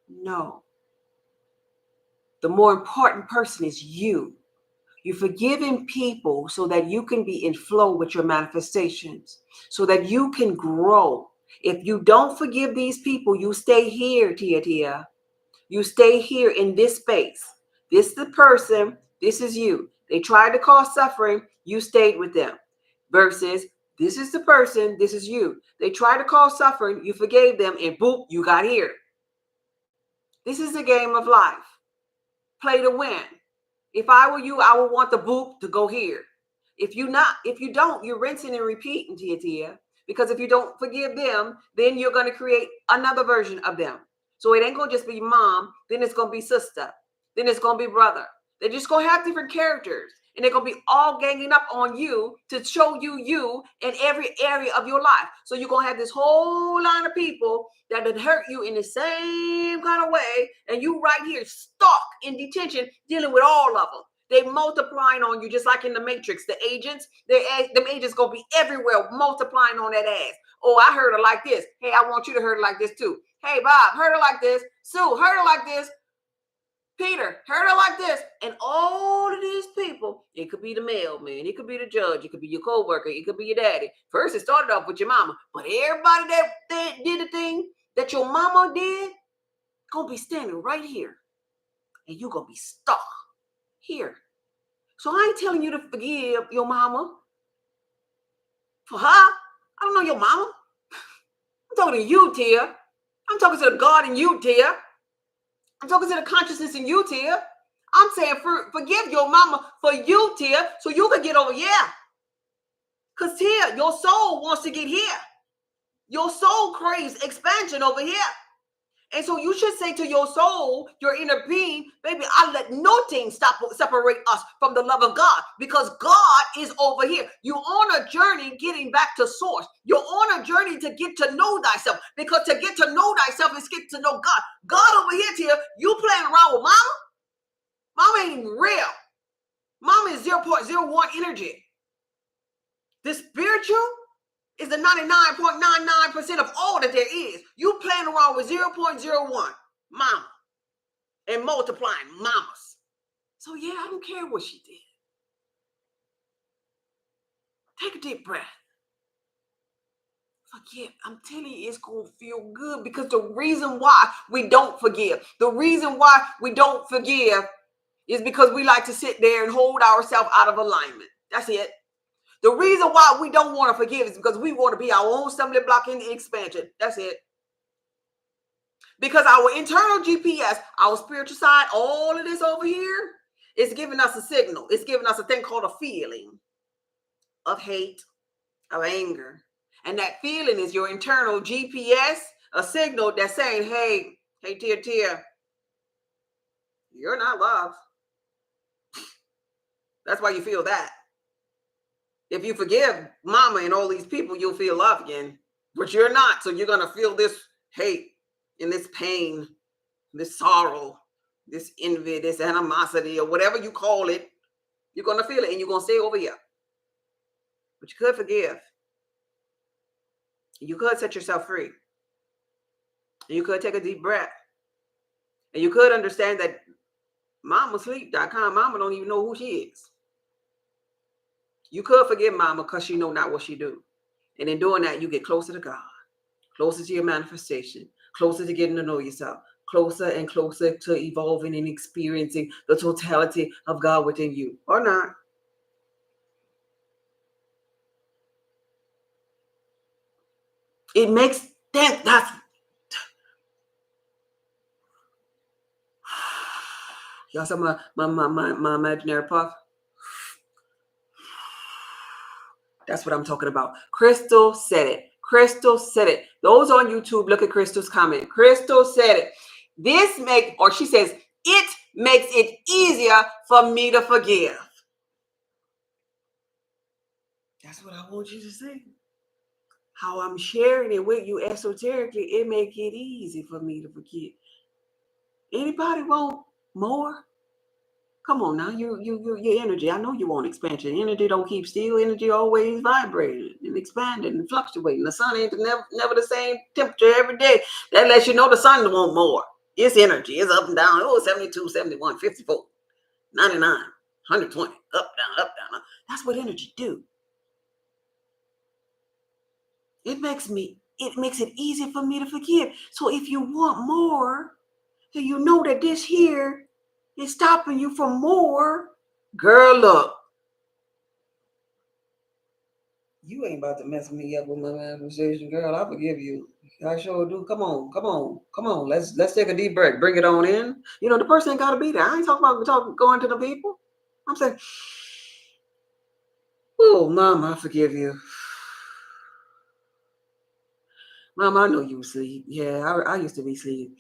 No. The more important person is you. You're forgiving people so that you can be in flow with your manifestations, so that you can grow. If you don't forgive these people, you stay here, Tia. You stay here in this space. This is the person, this is you. They tried to cause suffering, you stayed with them. Versus, this is the person, this is you. They tried to cause suffering, you forgave them, and boop, you got here. This is the game of life. Play to win. If I were you, I would want the boop to go here. If you don't, you're rinsing and repeating, Tia. Because if you don't forgive them, then you're going to create another version of them. So it ain't going to just be mom, then it's going to be sister, then it's going to be brother. They're just going to have different characters. And they're going to be all ganging up on you to show you in every area of your life. So you're going to have this whole line of people that would hurt you in the same kind of way. And you right here stuck in detention dealing with all of them. They multiplying on you just like in the Matrix. The agents, them agents going to be everywhere multiplying on that ass. Oh, I heard her like this. Hey, I want you to hear her like this too. Hey, Bob, heard her like this. Sue, heard her like this. Peter, heard her like this. And all of these people, it could be the mailman, it could be the judge, it could be your co-worker, it could be your daddy. First, it started off with your mama. But everybody that did the thing that your mama did, gonna be standing right here. And you're gonna be stuck here. So I ain't telling you to forgive your mama for her. I don't know your mama. I'm talking to you, Tia. I'm talking to the God in you, Tia. I'm talking to the consciousness in you, Tia. I'm saying forgive your mama for you, Tia, so you can get over here. Because, Tia, your soul wants to get here. Your soul craves expansion over here. And so you should say to your soul, your inner being, baby, I let nothing separate us from the love of God, because God is over here. You're on a journey getting back to source. You're on a journey to get to know thyself, because to get to know thyself is get to know God. God over here, Tia, you playing around with mama? Mama ain't even real. Mama is 0.01 energy. The spiritual is the 99.99% of all that there is. You playing around with 0.01 mama and multiplying mamas. So yeah, I don't care what she did. Take a deep breath. Forgive. I'm telling you, it's going to feel good, because the reason why we don't forgive, is because we like to sit there and hold ourselves out of alignment. That's it. The reason why we don't want to forgive is because we want to be our own stumbling block in the expansion. That's it. Because our internal GPS, our spiritual side, all of this over here, is giving us a signal. It's giving us a thing called a feeling of hate, of anger. And that feeling is your internal GPS, a signal that's saying, hey, Tia, you're not loved. That's why you feel that. If you forgive mama and all these people, you'll feel love again. But you're not. So you're going to feel this hate and this pain, this sorrow, this envy, this animosity, or whatever you call it. You're going to feel it, and you're going to stay over here. But you could forgive. You could set yourself free. And you could take a deep breath. And you could understand that mamasleep.com, mama don't even know who she is. You could forgive mama because she know not what she do. And in doing that, you get closer to God, closer to your manifestation, closer to getting to know yourself, closer and closer to evolving and experiencing the totality of God within you, or not. It makes that's y'all saw my imaginary puff. That's what I'm talking about. Crystal said it. Crystal said it. Those on YouTube, look at Crystal's comment. Crystal said it. She says, it makes it easier for me to forgive. That's what I want you to see. How I'm sharing it with you esoterically, it make it easy for me to forget. Anybody want more? Come on now, your energy. I know you want expansion. Energy don't keep still. Energy always vibrating and expanding and fluctuating. The sun ain't never the same temperature every day. That lets you know the sun want more. It's energy. It's up and down. Oh, 72, 71, 54, 99, 120. Up, down, up, down. That's what energy do. It makes it easy for me to forgive. So if you want more, so you know that this here is stopping you from more, girl, look. You ain't about to mess me up with my manifestation, girl. I forgive you. I sure do. Come on. Let's take a deep breath. Bring it on in. You know, the person ain't gotta be there. I ain't talking about going to the people. I'm saying, oh, Mom, I forgive you. Mom, I know you asleep. Yeah, I used to be asleep.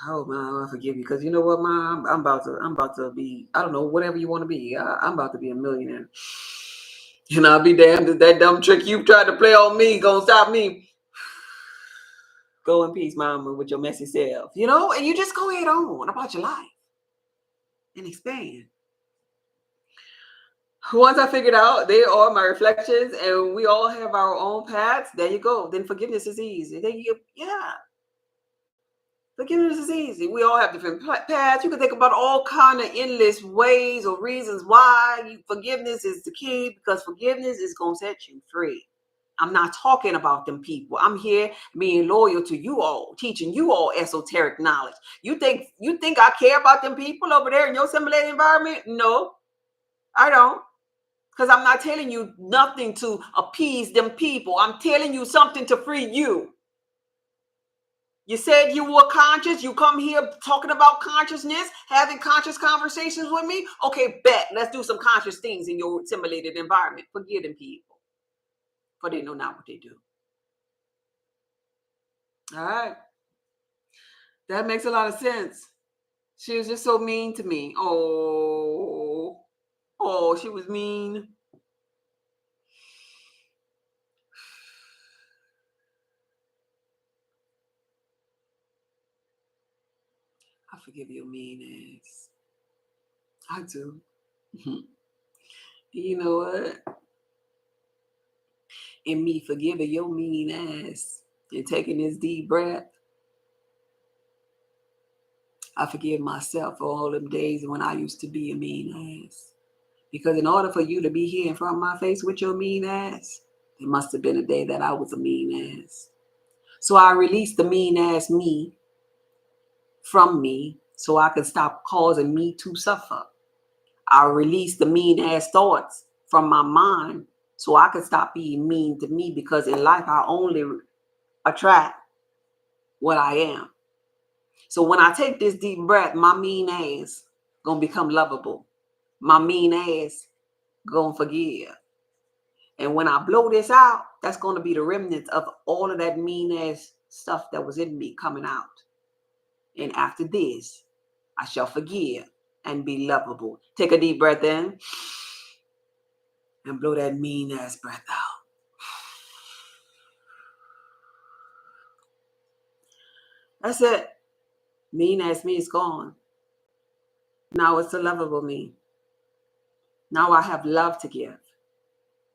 Oh, Mom, I forgive you. Because you know what, Mom? I'm about to be, I don't know, whatever you want to be. I'm about to be a millionaire. And I'll be damned if that dumb trick you tried to play on me gonna stop me. Go in peace, Mama, with your messy self. You know, and you just go ahead on about your life and expand. Once I figured out they are my reflections and we all have our own paths, there you go. Then forgiveness is easy. Forgiveness is easy. We all have different paths. You can think about all kind of endless ways or reasons why forgiveness is the key, because forgiveness is going to set you free. I'm not talking about them people. I'm here being loyal to you all, teaching you all esoteric knowledge. You think I care about them people over there in your simulated environment? No, I don't. Because I'm not telling you nothing to appease them people. I'm telling you something to free you. You said you were conscious. You come here talking about consciousness, having conscious conversations with me. Okay, bet. Let's do some conscious things in your simulated environment. Forgive them people, for they know not what they do. All right. That makes a lot of sense. She was just so mean to me. Oh, she was mean. I forgive your mean ass. I do. You know what? And me forgiving your mean ass and taking this deep breath, I forgive myself for all them days when I used to be a mean ass. Because in order for you to be here in front of my face with your mean ass, it must have been a day that I was a mean ass. So I released the mean ass me from me so I could stop causing me to suffer. I released the mean ass thoughts from my mind so I could stop being mean to me, because in life I only attract what I am. So when I take this deep breath, my mean ass gonna become lovable. My mean ass gonna forgive. And when I blow this out, that's gonna be the remnants of all of that mean ass stuff that was in me coming out. And after this, I shall forgive and be lovable. Take a deep breath in and blow that mean ass breath out. That's it. Mean ass me is gone. Now it's a lovable me. Now I have love to give.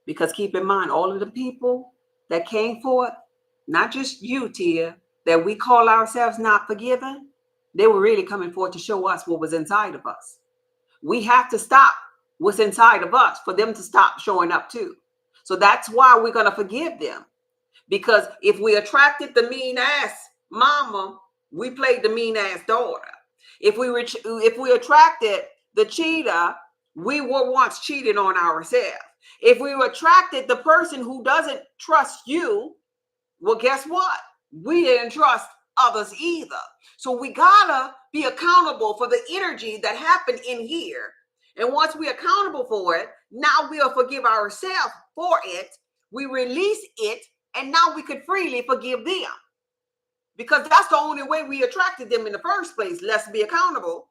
Because keep in mind, all of the people that came forth, not just you, Tia, that we call ourselves not forgiven, they were really coming forth to show us what was inside of us. We have to stop what's inside of us for them to stop showing up too. So that's why we're going to forgive them. Because if we attracted the mean ass mama, we played the mean ass daughter. If we attracted the cheater, we were once cheated on ourselves. If we attracted the person who doesn't trust you, well, guess what? We didn't trust others either. So we gotta be accountable for the energy that happened in here. And once we're accountable for it, now we'll forgive ourselves for it. We release it, and now we could freely forgive them. Because that's the only way we attracted them in the first place. Let's be accountable.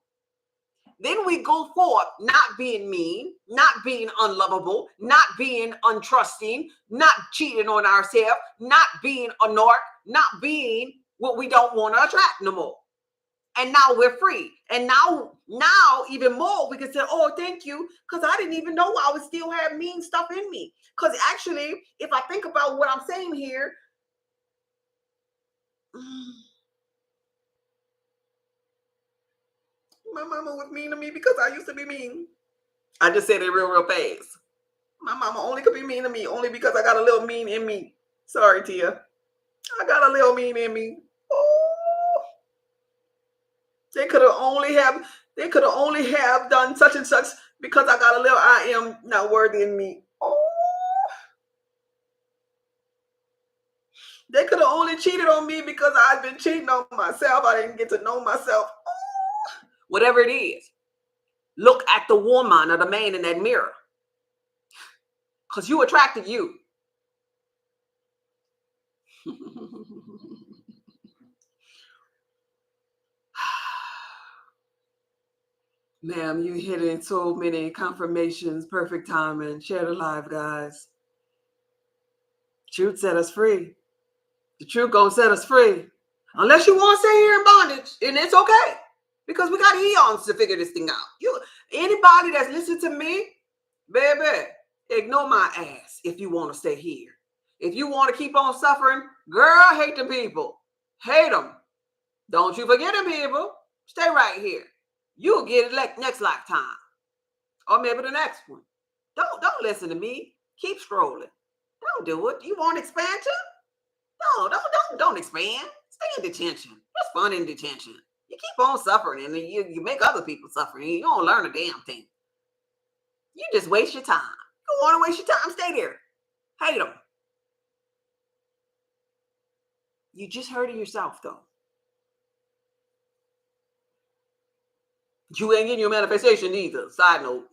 Then we go forth not being mean, not being unlovable, not being untrusting, not cheating on ourselves, not being a narc, not being what we don't want to attract no more. And now we're free. And now even more, we can say, oh, thank you, because I didn't even know I would still have mean stuff in me. Because actually, if I think about what I'm saying here, my mama was mean to me because I used to be mean. I just said it real fast. My mama only could be mean to me only because I got a little mean in me. Sorry, Tia. I got a little mean in me. Oh, they could have only have done such and such because I got a little I am not worthy in me. Oh, they could have only cheated on me because I've been cheating on myself. I didn't get to know myself. Oh. Whatever it is, look at the woman or the man in that mirror, because you attracted you. Ma'am, you hitting so many confirmations, perfect timing. Share the live, guys. Truth set us free. The truth gonna set us free. Unless you want to stay here in bondage, and it's okay. Because we got eons to figure this thing out. Anybody that's listening to me, baby, ignore my ass if you want to stay here. If you want to keep on suffering, girl, hate the people. Hate them. Don't you forget them people. Stay right here. You'll get it next lifetime. Or maybe the next one. Don't listen to me. Keep scrolling. Don't do it. You want expansion? No, don't expand. Stay in detention. It's fun in detention. You keep on suffering and you make other people suffer and you don't learn a damn thing. You just waste your time. You don't want to waste your time, stay there. Hate them. You just hurting yourself though. You ain't getting your manifestation either. Side note.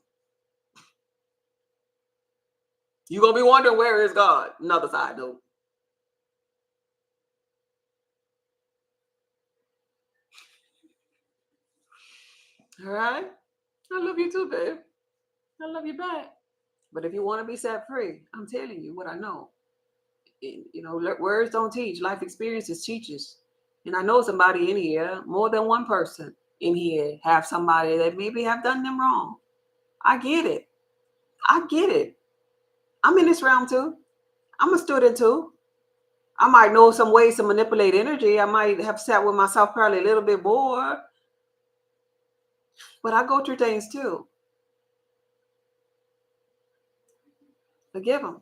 You're going to be wondering, where is God? Another side note. All right. I love you too, babe. I love you back. But if you want to be set free, I'm telling you what I know. Words don't teach. Life experiences teaches. And I know somebody in here, more than one person in here, have somebody that maybe have done them wrong. I get it. I'm in this realm too. I'm a student too. I might know some ways to manipulate energy. I might have sat with myself probably a little bit more. But I go through things too. Forgive them.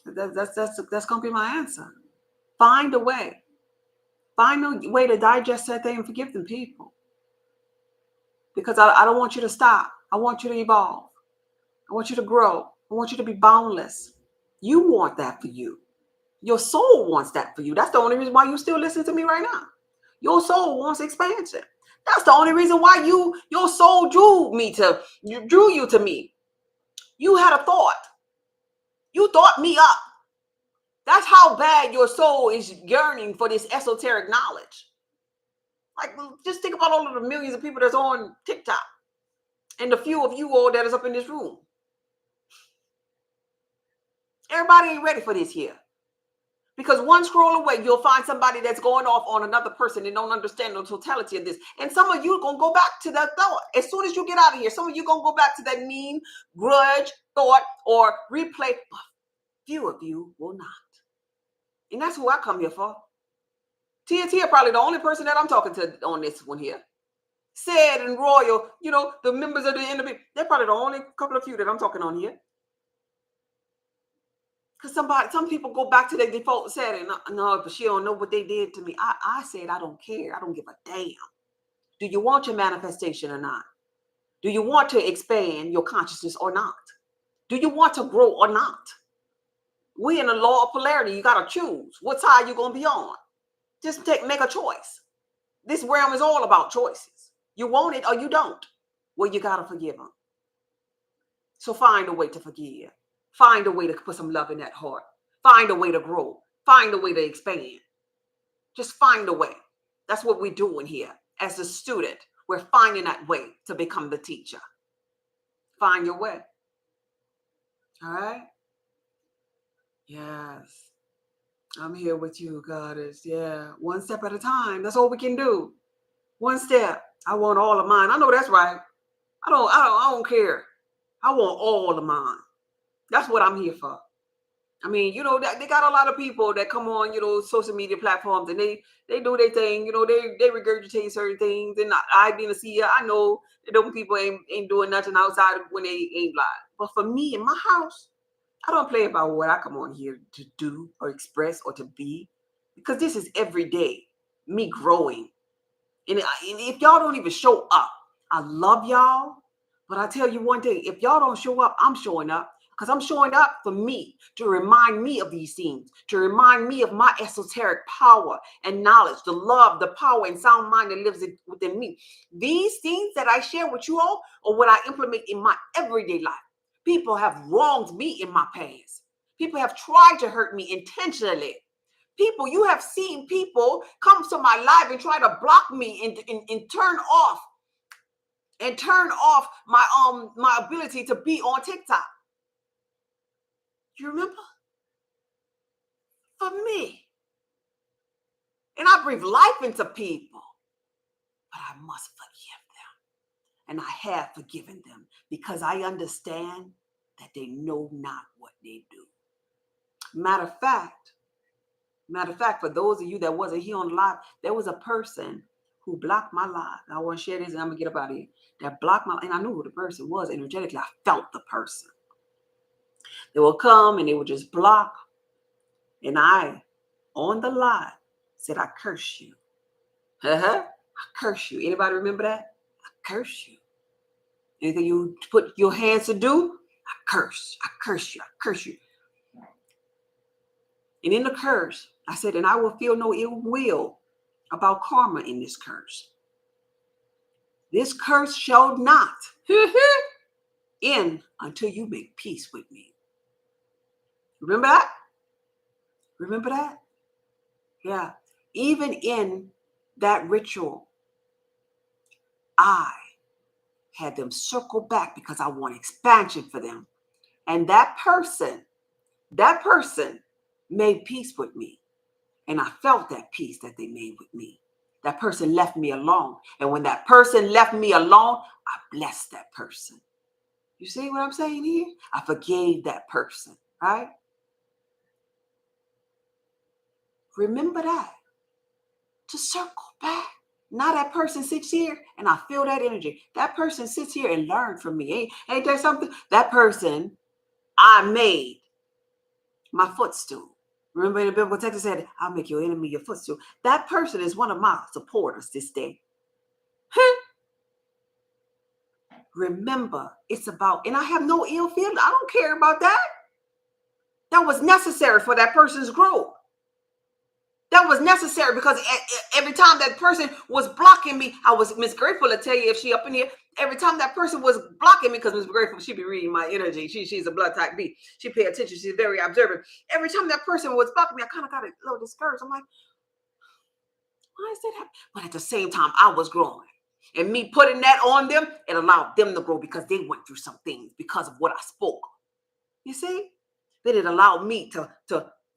That's gonna be my answer. Find a way. Find a way to digest that thing and forgive them people. Because I don't want you to stop. I want you to evolve. I want you to grow. I want you to be boundless. You want that for you. Your soul wants that for you. That's the only reason why you still listen to me right now. Your soul wants expansion. That's the only reason why your soul drew you to me. You had a thought. You thought me up. That's how bad your soul is yearning for this esoteric knowledge. Like, just think about all of the millions of people that's on TikTok and the few of you all that is up in this room. Everybody ain't ready for this here. Because one scroll away, you'll find somebody that's going off on another person and don't understand the totality of this. And some of you are going to go back to that thought. As soon as you get out of here, some of you are going to go back to that mean, grudge, thought, or replay. But few of you will not. And that's who I come here for. TNT are probably the only person that I'm talking to on this one here. Said and Royal, the members of the enemy, they're probably the only couple of few that I'm talking on here. Because some people go back to their default setting. No, but she don't know what they did to me. I said, I don't care. I don't give a damn. Do you want your manifestation or not? Do you want to expand your consciousness or not? Do you want to grow or not? We in the law of polarity. You got to choose. What side you going to be on? Just make a choice. This realm is all about choices. You want it or you don't. Well, you got to forgive them. So find a way to forgive. Find a way to put some love in that heart. Find a way to grow. Find a way to expand. Just find a way. That's what we're doing here as a student. We're finding that way to become the teacher. Find your way. All right? Yes. I'm here with you, Goddess. Yeah. One step at a time. That's all we can do. One step. I want all of mine. I know that's right. I don't care. I want all of mine. That's what I'm here for. I mean, they got a lot of people that come on, social media platforms, and they do their thing. They regurgitate certain things. And I being a seer, I know that those people ain't doing nothing outside of when they ain't live. But for me in my house, I don't play about what I come on here to do or express or to be, because this is every day me growing. And if y'all don't even show up, I love y'all. But I tell you one thing, if y'all don't show up, I'm showing up. Because I'm showing up for me, to remind me of these things, to remind me of my esoteric power and knowledge, the love, the power and sound mind that lives within me. These things that I share with you all are what I implement in my everyday life. People have wronged me in my past. People have tried to hurt me intentionally. People, you have seen people come to my life and try to block me and turn off my ability to be on TikTok. You remember? For me. And I breathe life into people. But I must forgive them. And I have forgiven them because I understand that they know not what they do. Matter of fact, for those of you that wasn't here on live, there was a person who blocked my live. I want to share this and I'm going to get up out of here. That blocked my, and I knew who the person was energetically. I felt the person. They would come and they would just block. And I, on the live, said, I curse you. I curse you. Anybody remember that? I curse you. Anything you put your hands to do, I curse you. I curse you. And in the curse, I said, and I will feel no ill will about karma in this curse. This curse shall not end until you make peace with me. Remember that? Remember that? Yeah. Even in that ritual, I had them circle back because I want expansion for them. And that person made peace with me. And I felt that peace that they made with me. That person left me alone. And when that person left me alone, I blessed that person. You see what I'm saying here? I forgave that person, right? Remember that. To circle back. Now that person sits here and I feel that energy. That person sits here and learned from me. Ain't there something? That person, I made my footstool. Remember in the biblical text it said, I'll make your enemy your footstool. That person is one of my supporters this day. Remember, it's about, and I have no ill feeling. I don't care about that. That was necessary for that person's growth. That was necessary because every time that person was blocking me, I was Miss Grateful to tell you if she up in here. Every time that person was blocking me, because Miss Grateful, she be reading my energy. She's a blood type B. She pay attention. She's very observant. Every time that person was blocking me, I kind of got a little discouraged. I'm like, why is that happening? But at the same time, I was growing. And me putting that on them, it allowed them to grow because they went through some things because of what I spoke. You see? Then it allowed me to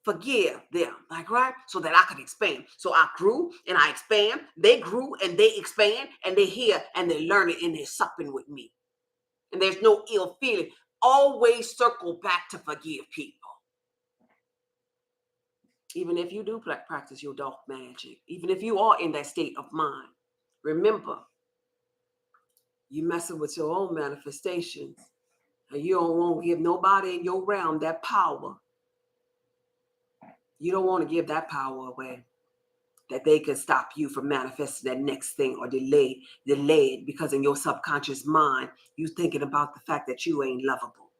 forgive them, like, right? So that I could expand. So I grew and I expand. They grew and they expand and they hear and they learn it and they're supping with me. And there's no ill feeling. Always circle back to forgive people. Even if you do practice your dark magic, even if you are in that state of mind, remember, you messing with your own manifestations and you don't want to give nobody in your realm that power. You don't want to give that power away, that they can stop you from manifesting that next thing or delay it because in your subconscious mind, you thinking about the fact that you ain't lovable.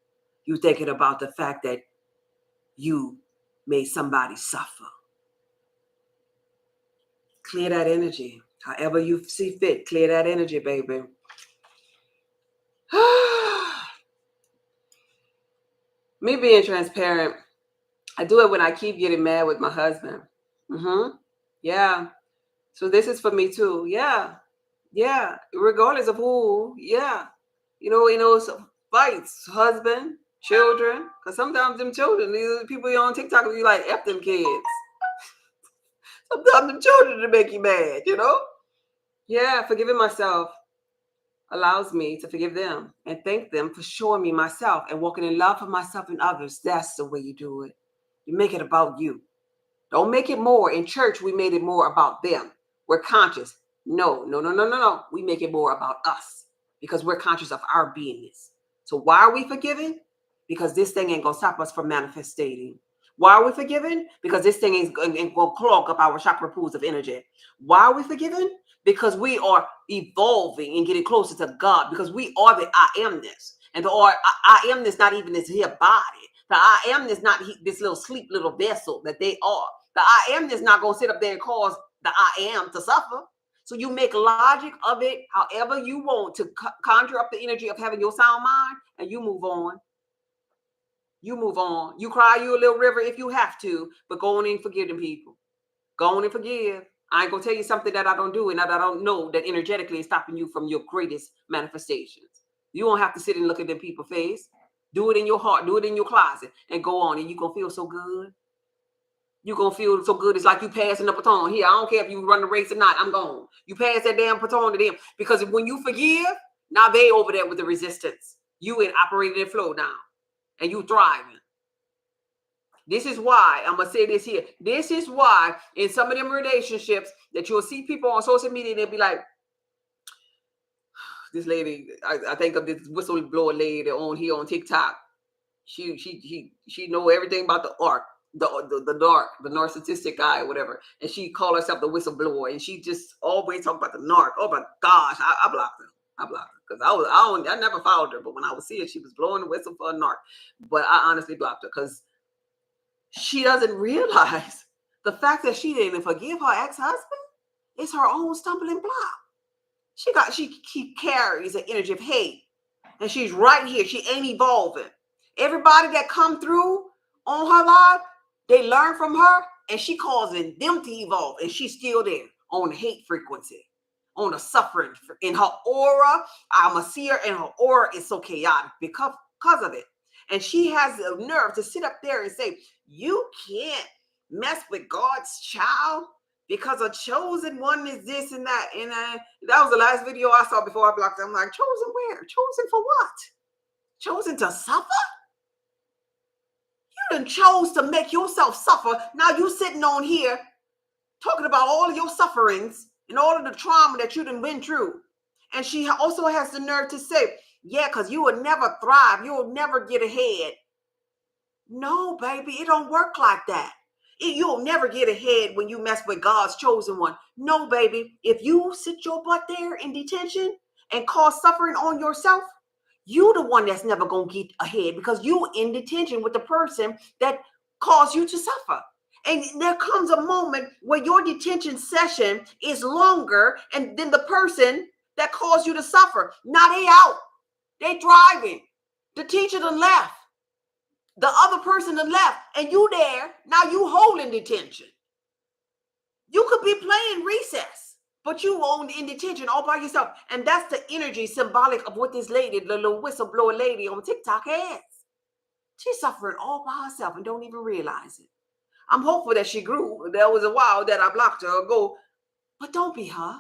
You thinking about the fact that you made somebody suffer. Clear that energy. However you see fit, clear that energy, baby. Me being transparent, I do it when I keep getting mad with my husband. Yeah. So this is for me too. Yeah. Yeah, regardless of who. Yeah, so fights, husband, children. Because sometimes them children, these people on TikTok will be like, F them kids. Sometimes them children to make you mad. Yeah, forgiving myself allows me to forgive them and thank them for showing me myself and walking in love for myself and others. That's the way you do it. You make it about you. Don't make it more. In church, we made it more about them. We're conscious. No, no, no, no, no, no. We make it more about us because we're conscious of our beingness. So why are we forgiving? Because this thing ain't going to stop us from manifesting. Why are we forgiving? Because this thing ain't going to clog up our chakra pools of energy. Why are we forgiving? Because we are evolving and getting closer to God, because we are the I amness. And the I amness not even this here body. The I amness not this little sleep little vessel that they are. The I amness not going to sit up there and cause the I am to suffer. So you make logic of it however you want to conjure up the energy of having your sound mind, and you move on. You move on. You cry you a little river if you have to, but go on and forgive them people. Go on and forgive. I ain't gonna tell you something that I don't do and that I don't know that energetically is stopping you from your greatest manifestations. You don't have to sit and look at them people's face. Do it in your heart. Do it in your closet and go on, and you're gonna feel so good. You're going to feel so good. It's like you passing the baton. Here, I don't care if you run the race or not. I'm gone. You pass that damn baton to them. Because when you forgive, now they over there with the resistance. You in operating and flow now. And you thriving. This is why, I'm going to say this here. This is why in some of them relationships that you'll see people on social media, they'll be like, this lady, I think of this whistleblower lady on here on TikTok. She know everything about the art. The narcissistic guy or whatever, and she called herself the whistleblower, and she just always talk about the narc. Oh my gosh, I blocked her. Because I never followed her, but when I was seeing she was blowing the whistle for a narc, but I honestly blocked her because she doesn't realize the fact that she didn't even forgive her ex-husband is her own stumbling block. She carries an energy of hate, and she's right here. She ain't evolving. Everybody that come through on her life, they learn from her, and she causing them to evolve, and she's still there on the hate frequency, on the suffering. In her aura, I'm a seer, and her aura is so chaotic because of it. And she has the nerve to sit up there and say, you can't mess with God's child because a chosen one is this and that. And that was the last video I saw before I blocked it. I'm like, chosen where? Chosen for what? Chosen to suffer? You done chose to make yourself suffer. Now you sitting on here talking about all of your sufferings and all of the trauma that you done been through. And she also has the nerve to say, yeah, because you will never thrive. You will never get ahead. No, baby, it don't work like that. You'll never get ahead when you mess with God's chosen one. No, baby, if you sit your butt there in detention and cause suffering on yourself, you the one that's never going to get ahead because you in detention with the person that caused you to suffer. And there comes a moment where your detention session is longer and than the person that caused you to suffer. Now they out. They driving. The teacher done left. The other person done left. And you there. Now you holding detention. You could be playing recess, but you own in detention all by yourself. And that's the energy symbolic of what this lady, the little whistleblower lady on TikTok has. She's suffering all by herself and don't even realize it. I'm hopeful that she grew. There was a while that I blocked her ago, but don't be her.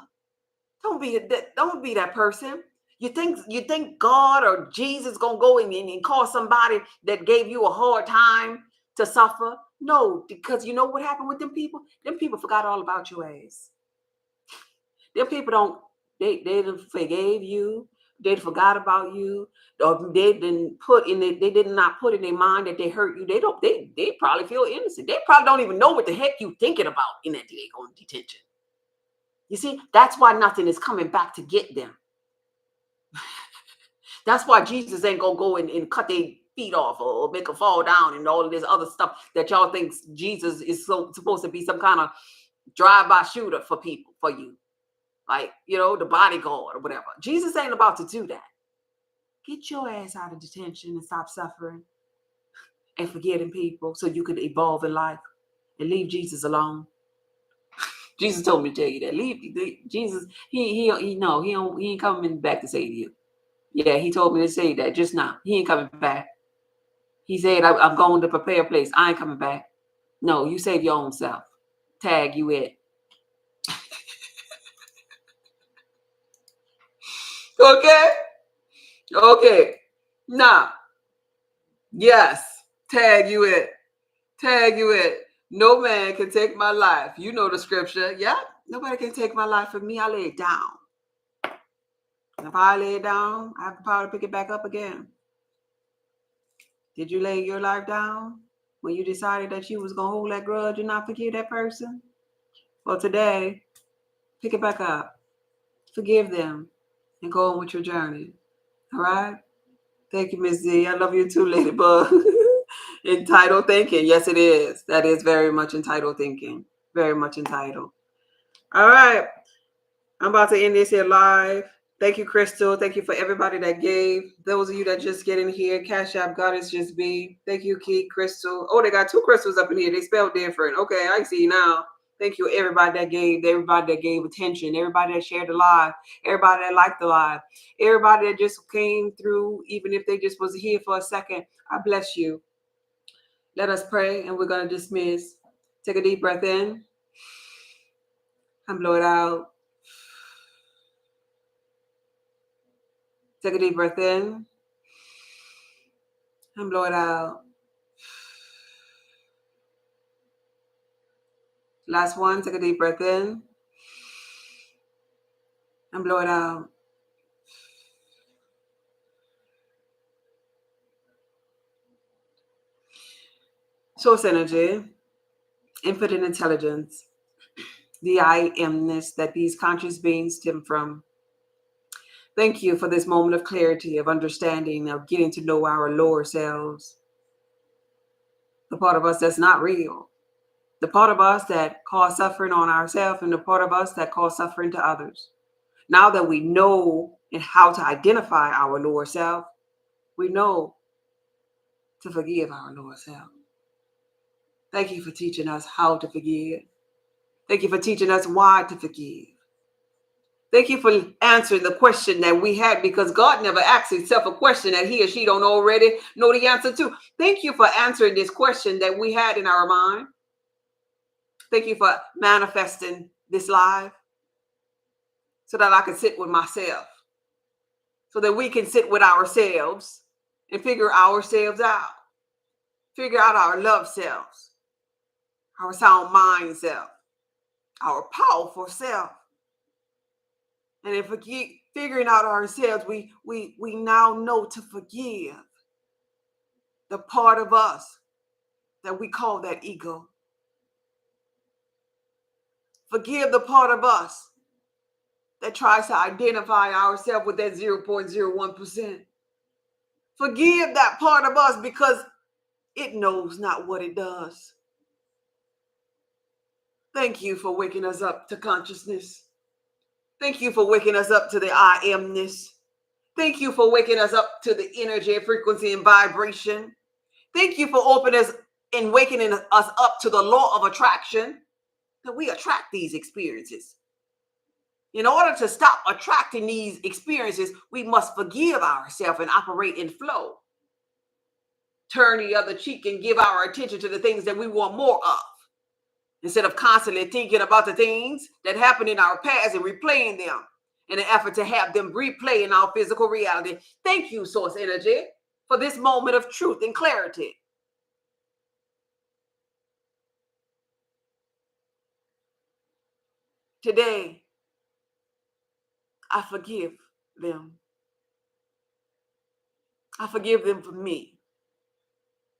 Don't be that person. You think God or Jesus gonna go in and call somebody that gave you a hard time to suffer? No, because you know what happened with them people? Them people forgot all about your ass. Them people don't, they forgave you, they forgot about you, or they didn't they did not put in their mind that they hurt you. They probably feel innocent. They probably don't even know what the heck you thinking about in that day on detention. You see, that's why nothing is coming back to get them. That's why Jesus ain't gonna go and cut their feet off or make them fall down and all of this other stuff that y'all think Jesus is supposed to be some kind of drive-by shooter for people, for you. Like, the bodyguard or whatever. Jesus ain't about to do that. Get your ass out of detention and stop suffering and forgetting people so you could evolve in life and leave Jesus alone. Jesus told me to tell you that. Jesus, he ain't coming back to save you. Yeah, he told me to say that just now. He ain't coming back. He said, I'm going to prepare a place. I ain't coming back. No, you save your own self. Tag you it. Okay? Okay. Now, yes, tag you it. Tag you it. No man can take my life. You know the scripture. Yeah, nobody can take my life from me. I lay it down. And if I lay it down, I have the power to pick it back up again. Did you lay your life down when you decided that you was going to hold that grudge and not forgive that person? Well, today, pick it back up. Forgive them and go on with your journey. All right? Thank you, Miss Z. I love you too, Ladybug. Entitled thinking. Yes, it is. That is very much entitled thinking. Very much entitled. All right. I'm about to end this here live. Thank you, Crystal. Thank you for everybody that gave. Those of you that just get in here, Cash App, Goddess Just Be. Thank you, Keith, Crystal. Oh, they got two crystals up in here. They spelled different. Okay, I see now. Thank you, everybody that gave attention, everybody that shared the live, everybody that liked the live, everybody that just came through, even if they just was here for a second. I bless you. Let us pray, and we're going to dismiss. Take a deep breath in and blow it out. Take a deep breath in and blow it out. Last one, take a deep breath in and blow it out. Source energy, infinite intelligence, the I amness that these conscious beings stem from. Thank you for this moment of clarity, of understanding, of getting to know our lower selves. The part of us that's not real. The part of us that cause suffering on ourselves and the part of us that cause suffering to others. Now that we know and how to identify our lower self, we know to forgive our lower self. Thank you for teaching us how to forgive. Thank you for teaching us why to forgive. Thank you for answering the question that we had, because God never asks himself a question that he or she don't already know the answer to. Thank you for answering this question that we had in our mind. Thank you for manifesting this live so that I can sit with myself, so that we can sit with ourselves and figure ourselves out, figure out our love selves, our sound mind self, our powerful self. And if we keep figuring out ourselves, we now know to forgive the part of us that we call that ego. Forgive the part of us that tries to identify ourselves with that 0.01%. Forgive that part of us because it knows not what it does. Thank you for waking us up to consciousness. Thank you for waking us up to the I amness. Thank you for waking us up to the energy, frequency, and vibration. Thank you for opening us and waking us up to the law of attraction, that we attract these experiences. In order to stop attracting these experiences, we must forgive ourselves and operate in flow. Turn the other cheek and give our attention to the things that we want more of, instead of constantly thinking about the things that happened in our past and replaying them in an effort to have them replay in our physical reality. Thank you, Source Energy, for this moment of truth and clarity. Today, I forgive them. I forgive them for me.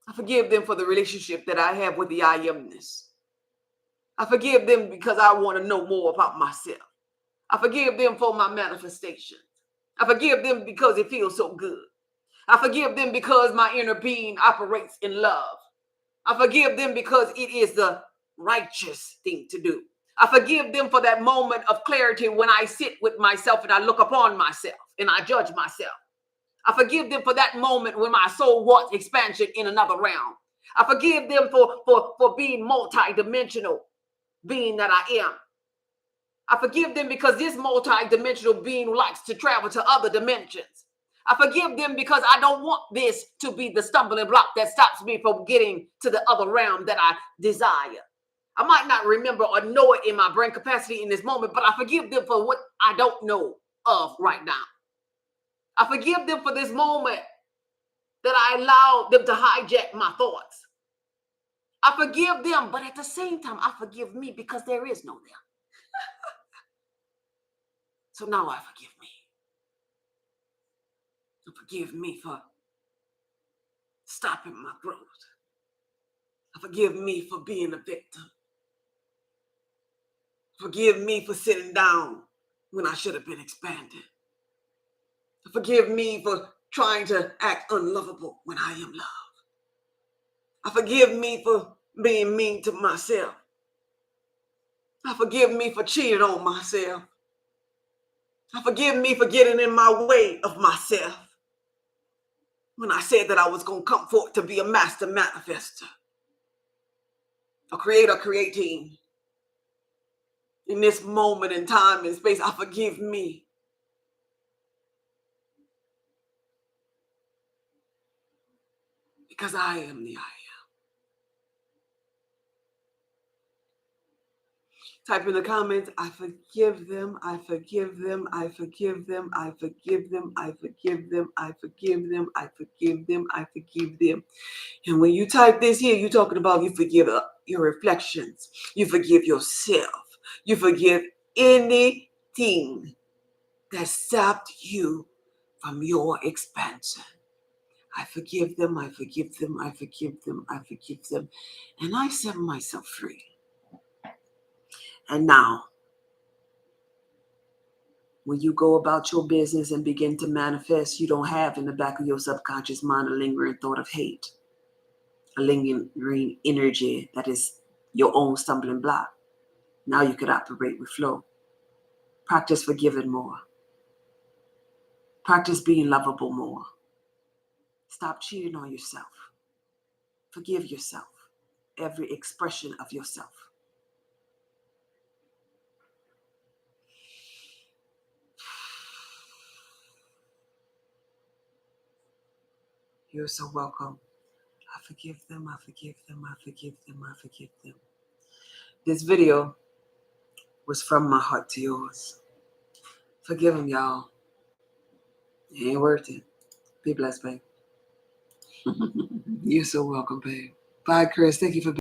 I forgive them for the relationship that I have with the I amness. I forgive them because I want to know more about myself. I forgive them for my manifestation. I forgive them because it feels so good. I forgive them because my inner being operates in love. I forgive them because it is the righteous thing to do. I forgive them for that moment of clarity when I sit with myself and I look upon myself and I judge myself. I forgive them for that moment when my soul wants expansion in another realm. I forgive them for being multi-dimensional being that I am. I forgive them because this multi-dimensional being likes to travel to other dimensions. I forgive them because I don't want this to be the stumbling block that stops me from getting to the other realm that I desire. I might not remember or know it in my brain capacity in this moment, but I forgive them for what I don't know of right now. I forgive them for this moment that I allowed them to hijack my thoughts. I forgive them, but at the same time, I forgive me because there is no them. So now I forgive me. So forgive me for stopping my growth. Forgive me for being a victim. Forgive me for sitting down when I should have been expanded. Forgive me for trying to act unlovable when I am loved. I forgive me for being mean to myself. I forgive me for cheating on myself. I forgive me for getting in my way of myself when I said that I was going to come forth to be a master manifester, a creator creating. In this moment in time and space, I forgive me. Because I am the I am. Type in the comments, I forgive them, I forgive them, I forgive them, I forgive them, I forgive them, I forgive them, I forgive them, I forgive them. And when you type this here, you're talking about you forgive your reflections, you forgive yourself, you forgive anything that stopped you from your expansion. I forgive them, I forgive them, I forgive them, I forgive them. And I set myself free. And now, when you go about your business and begin to manifest, you don't have in the back of your subconscious mind a lingering thought of hate, a lingering energy that is your own stumbling block. Now you could operate with flow. Practice forgiving more. Practice being lovable more. Stop cheating on yourself. Forgive yourself. Every expression of yourself. You're so welcome. I forgive them, I forgive them, I forgive them, I forgive them. This video was from my heart to yours. Forgive them, y'all. It ain't worth it. Be blessed, babe. You're so welcome, babe. Bye, Chris. Thank you for being